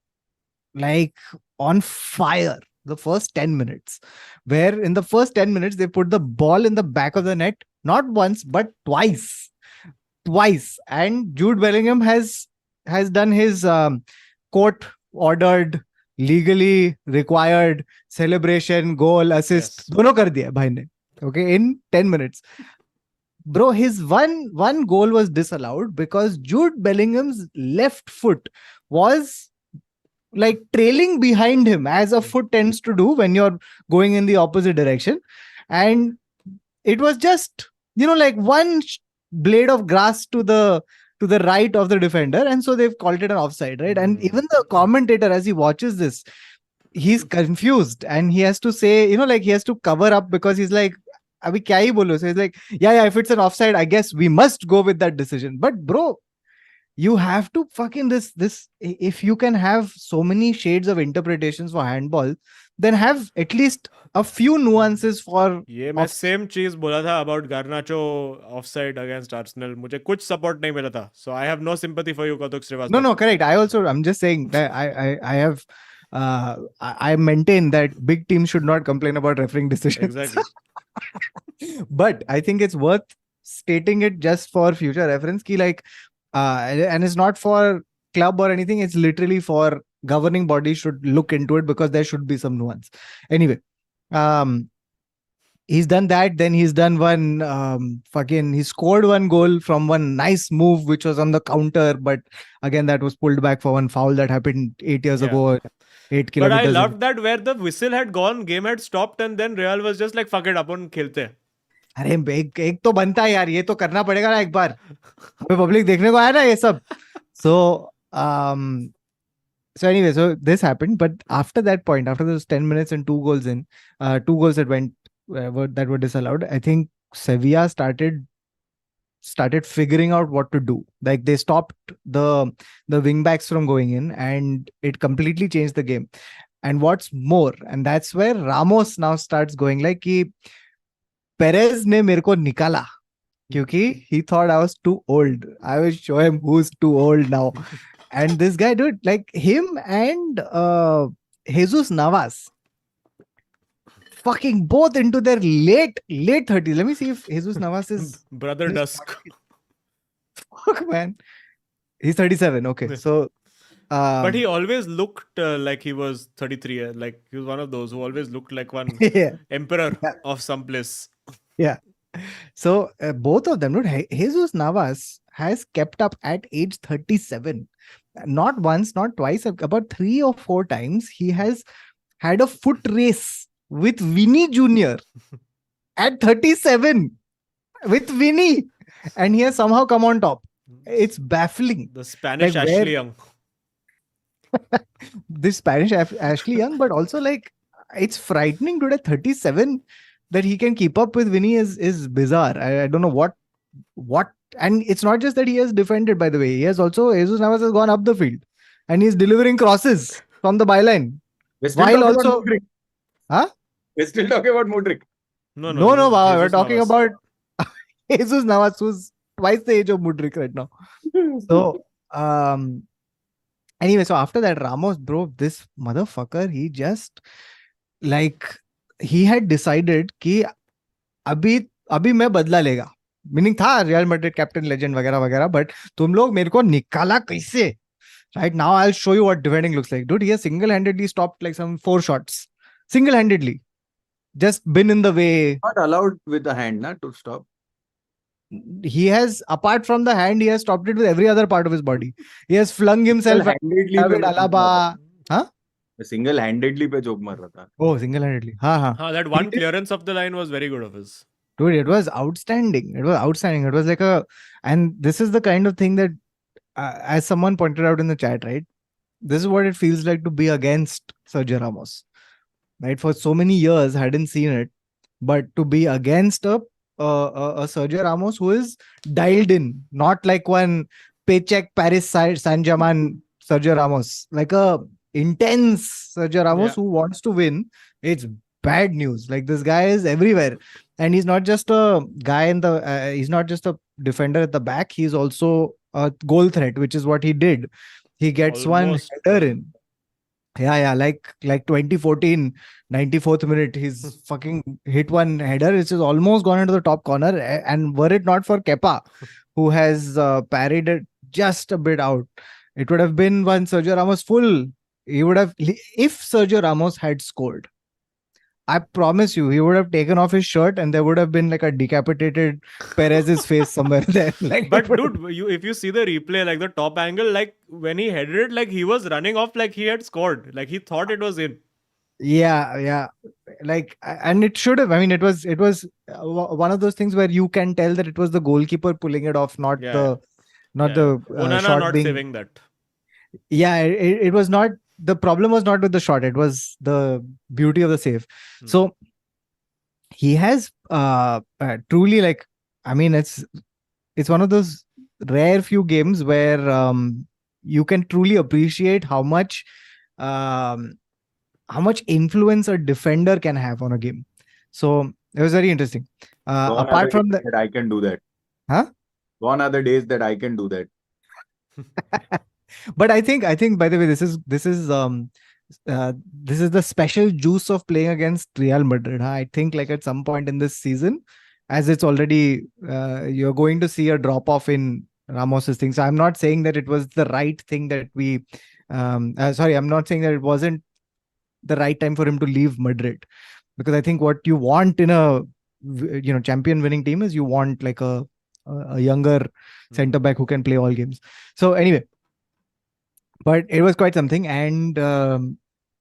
S3: like on fire. The first 10 minutes, where in the first 10 minutes they put the ball in the back of the net, not once but twice, and Jude Bellingham has done his court ordered, legally required celebration, goal, assist, dono kar diya bhai ne. Okay, in 10 minutes. Bro, his one goal was disallowed because Jude Bellingham's left foot was like trailing behind him, as a foot tends to do when you're going in the opposite direction. And it was just, like one blade of grass to the right of the defender. And so they've called it an offside, right? And even the commentator, as he watches this, he's confused and he has to say, like he has to cover up because he's like, Abhi kya hi bolo? So he's like, yeah, if it's an offside, I guess we must go with that decision. But bro, you have to fucking this if you can have so many shades of interpretations for handball, then have at least a few nuances for
S1: ये मैं same चीज बोला था about Garnacho offside against Arsenal. मुझे कुछ support नहीं मिला था. So I have no sympathy for you, Kautuk Srivastava.
S3: No, correct. I'm just saying that I have I maintain that big teams should not complain about refereeing decisions.
S1: Exactly.
S3: But I think it's worth stating it just for future reference ki like and it's not for club or anything. It's literally for governing bodies should look into it because there should be some nuance. Anyway, he's done that. Then he's done one he scored one goal from one nice move which was on the counter, but again that was pulled back for one foul that happened 8 years ago. 8 kilometers. But
S1: I loved that where the whistle had gone, game had stopped, and then Real was just like, fuck it, अपन खेलते.
S3: अरे एक तो बनता है यार, ये तो करना पड़ेगा ना एक बार, हमें पब्लिक देखने को आया ना ये सब. So anyway, so this happened, but after that point, after those 10 minutes and 2 goals that went that were disallowed, I think Sevilla started figuring out what to do. Like they stopped the wing backs from going in, and it completely changed the game. And what's more, and that's where Ramos now starts going like कि Perez ने मेरे को निकाला क्योंकि he thought I was too old. I will show him who's too old now. And this guy, dude, like him and Jesus Navas, fucking both into their late 30s. Let me see if Jesus Navas is
S1: Brother Dusk.
S3: Fuck, man. He's 37. Okay. So
S1: but he always looked like he was 33. Like he was one of those who always looked like one emperor of some place.
S3: Yeah. So both of them, dude, Jesus Navas has kept up at age 37. Not once, not twice, about 3 or 4 times he has had a foot race with Vinny Jr. at 37 with Vinny, and he has somehow come on top. It's baffling.
S1: The Spanish like Ashley Young.
S3: This Spanish Ashley Young, but also like it's frightening, dude. At 37, that he can keep up with Vinny is bizarre. I don't know what. And it's not just that he has defended, by the way. He has also, Jesus Navas has gone up the field and he's delivering crosses from the byline. While also, huh?
S2: We're still talking about Modric.
S3: No, wow. We're talking about Jesus Navas, who's twice the age of Modric right now. So, anyway, so after that, Ramos, bro, this motherfucker, he just like, he had decided कि अभी मैं बदला लेगा. Meaning था Real Madrid captain legend वगैरह वगैरह, but तुम लोग मेरे को निकाला कैसे? Right now, I'll show you what defending looks like. Dude, he has single-handedly stopped like some 4 shots. Single-handedly. Just been in the way.
S2: Not allowed with the hand, to stop.
S3: he has, apart from the hand, he has stopped it with every other part of his body. He has flung himself at
S2: Single-handedly
S3: David
S2: मैं joke मार रहा
S3: Alaba. Huh?
S2: था. Single-handedly पे joke मार रहा था.
S3: Oh, single-handedly.
S1: That
S3: He
S1: one
S3: did.
S1: clearance of the line was very good of his.
S3: Dude, it was outstanding. It was outstanding. It was like and this is the kind of thing that, as someone pointed out in the chat, right? This is what it feels like to be against Sergio Ramos, right? For so many years, hadn't seen it, but to be against a Sergio Ramos who is dialed in, not like one paycheck Paris Saint-Germain Sergio Ramos, like a intense Sergio Ramos
S1: Yeah.
S3: who wants to win. It's bad news. Like, this guy is everywhere, and he's not just a guy in the. He's not just a defender at the back. He's also a goal threat, which is what he did. He gets
S1: Almost,
S3: one header
S1: yeah.
S3: in. Yeah, like 2014, 94th minute, he's fucking hit one header, which is almost gone into the top corner. And were it not for Kepa, who has parried it just a bit out, it would have been one Sergio Ramos full. He would have, if Sergio Ramos had scored, I promise you, he would have taken off his shirt and there would have been like a decapitated Perez's face somewhere there. Like,
S1: But dude, if you see the replay, like the top angle, like when he headed it, like he was running off like he had scored. Like he thought it was in.
S3: yeah, like, and it should have. I mean, it was one of those things where you can tell that it was the goalkeeper pulling it off, not
S1: Yeah.
S3: the
S1: Onana
S3: shot
S1: not
S3: being.
S1: saving that.
S3: Yeah, it was not. The problem was not with the shot. It was the beauty of the save. So he has truly, like, I mean, it's one of those rare few games where you can truly appreciate how much influence a defender can have on a game. So it was very interesting. Apart from that,
S2: I can do that.
S3: Huh?
S2: Gone are the days that I can do that.
S3: But I think by the way, this is the special juice of playing against Real Madrid. I think, like, at some point in this season, as it's already you're going to see a drop off in Ramos's thing. So I'm not saying that it was the right thing that we I'm not saying that it wasn't the right time for him to leave Madrid, because I think what you want in a champion winning team is you want like a younger center back who can play all games. So anyway, but it was quite something, and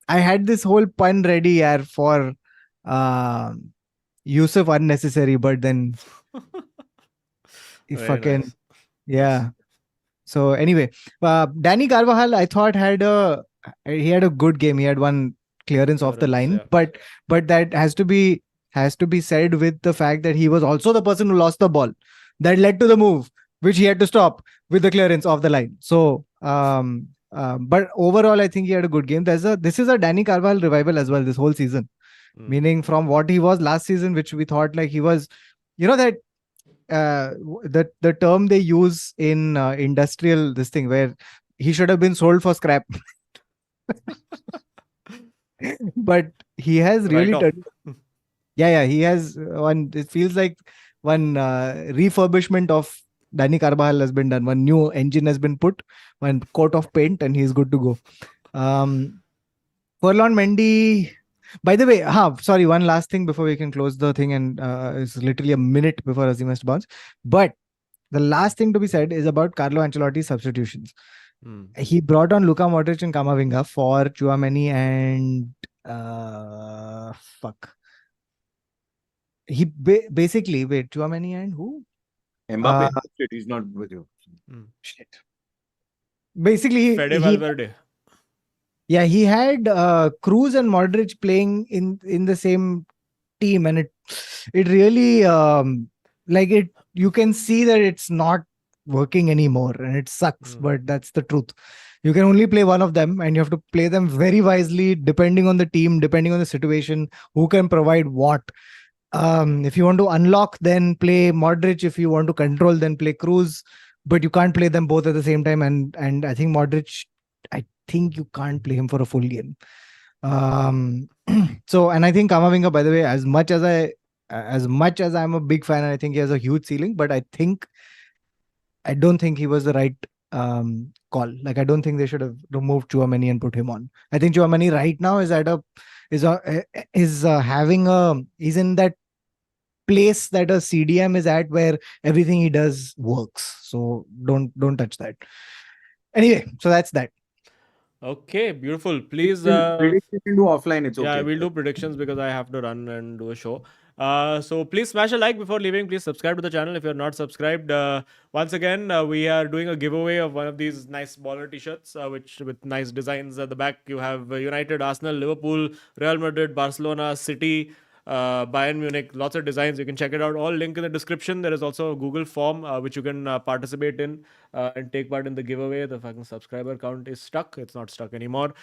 S3: I had this whole pun ready for Yusuf unnecessary, but then
S1: Very
S3: fucking
S1: nice.
S3: yeah. So anyway, Danny Carvajal, I thought had a good game. He had one clearance off the line,
S1: yeah.
S3: but that has to be said with the fact that he was also the person who lost the ball that led to the move, which he had to stop with the clearance off the line. So but overall, I think he had a good game. This is a Danny Carvajal revival as well this whole season, meaning from what he was last season, which we thought like he was, that the term they use in industrial this thing where he should have been sold for scrap. But he has really he has one. It feels like one refurbishment of Danny Carvajal has been done. One new engine has been put, one coat of paint, and he's good to go. Furlong Mendy. By the way, sorry, one last thing before we can close the thing, and it's literally a minute before Azim has to bounce. But the last thing to be said is about Carlo Ancelotti's substitutions. He brought on Luka Modric and Camavinga for Tchouaméni and He basically Tchouaméni and who?
S2: Mbappe. Shit, he's not with you.
S3: Shit. Basically,
S1: Fede Valverde.
S3: Yeah, he had Cruz and Modric playing in the same team, and it really you can see that it's not working anymore, and it sucks, but that's the truth. You can only play one of them, and you have to play them very wisely, depending on the team, depending on the situation, who can provide what. If you want to unlock, then play Modric. If you want to control, then play Cruz. But you can't play them both at the same time. And I think Modric, I think you can't play him for a full game. So, and I think Camavinga, by the way, as much as I'm a big fan, and I think he has a huge ceiling, but I don't think he was the right call. Like, I don't think they should have removed Tchouaméni and put him on. I think Tchouaméni right now is in that place that a CDM is at where everything he does works. So don't touch that. Anyway, so that's that.
S1: Okay, beautiful. Please,
S2: Predict you can do offline. It's
S1: yeah,
S2: okay.
S1: we'll do predictions because I have to run and do a show. So please smash a like before leaving. Please subscribe to the channel if you're not subscribed. Once again, we are doing a giveaway of one of these nice baller t-shirts, which with nice designs at the back. You have United, Arsenal, Liverpool, Real Madrid, Barcelona, City, Bayern Munich, lots of designs. You can check it out. All link in the description. There is also a Google form which you can participate in and take part in the giveaway. The fucking subscriber count is stuck. It's not stuck anymore.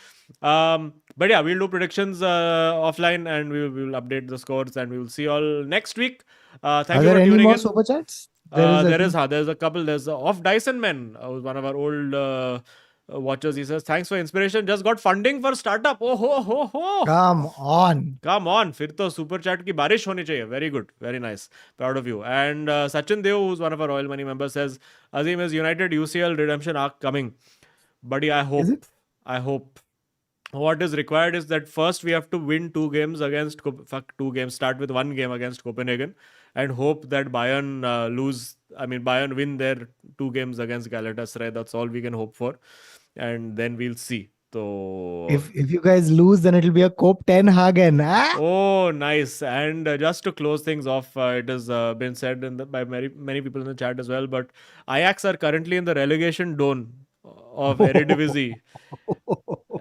S1: But yeah, we'll do predictions offline and we will update the scores and we will see you all next week. Thank
S3: Are
S1: you
S3: there
S1: for
S3: any
S1: tuning
S3: more
S1: in.
S3: super chats? I think-
S1: There's a couple. There's Off Dyson Men, who's one of our old watchers. He says, thanks for inspiration. Just got funding for startup. Oh ho ho ho.
S3: Come on.
S1: Come on, फिर तो super chat की बारिश होनी चाहिए. Very good, very nice, proud of you. And Sachin Dev, who's one of our Royal Money members, says, Azim, is United UCL redemption arc coming? Buddy, I
S3: Is it?
S1: hope. What is required is that first we have to win 2 games against two games. Start with 1 game against Copenhagen, and hope that Bayern Bayern win their 2 games against Galatasaray. That's all we can hope for, and then we'll see. So
S3: If you guys lose, then it'll be a Copenhagen. Ah?
S1: oh, nice. And just to close things off, it has been said by many people in the chat as well. But Ajax are currently in the relegation zone of Eredivisie.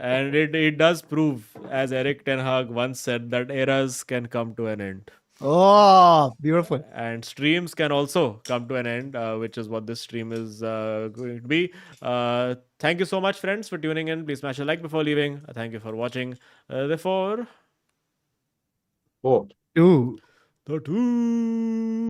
S1: And it does prove, as Eric Ten Hag once said, that eras can come to an end.
S3: Oh, beautiful.
S1: And streams can also come to an end, which is what this stream is going to be. Thank you so much, friends, for tuning in. Please smash a like before leaving. Thank you for watching. Therefore,
S2: Oh.
S3: Two.
S1: the two.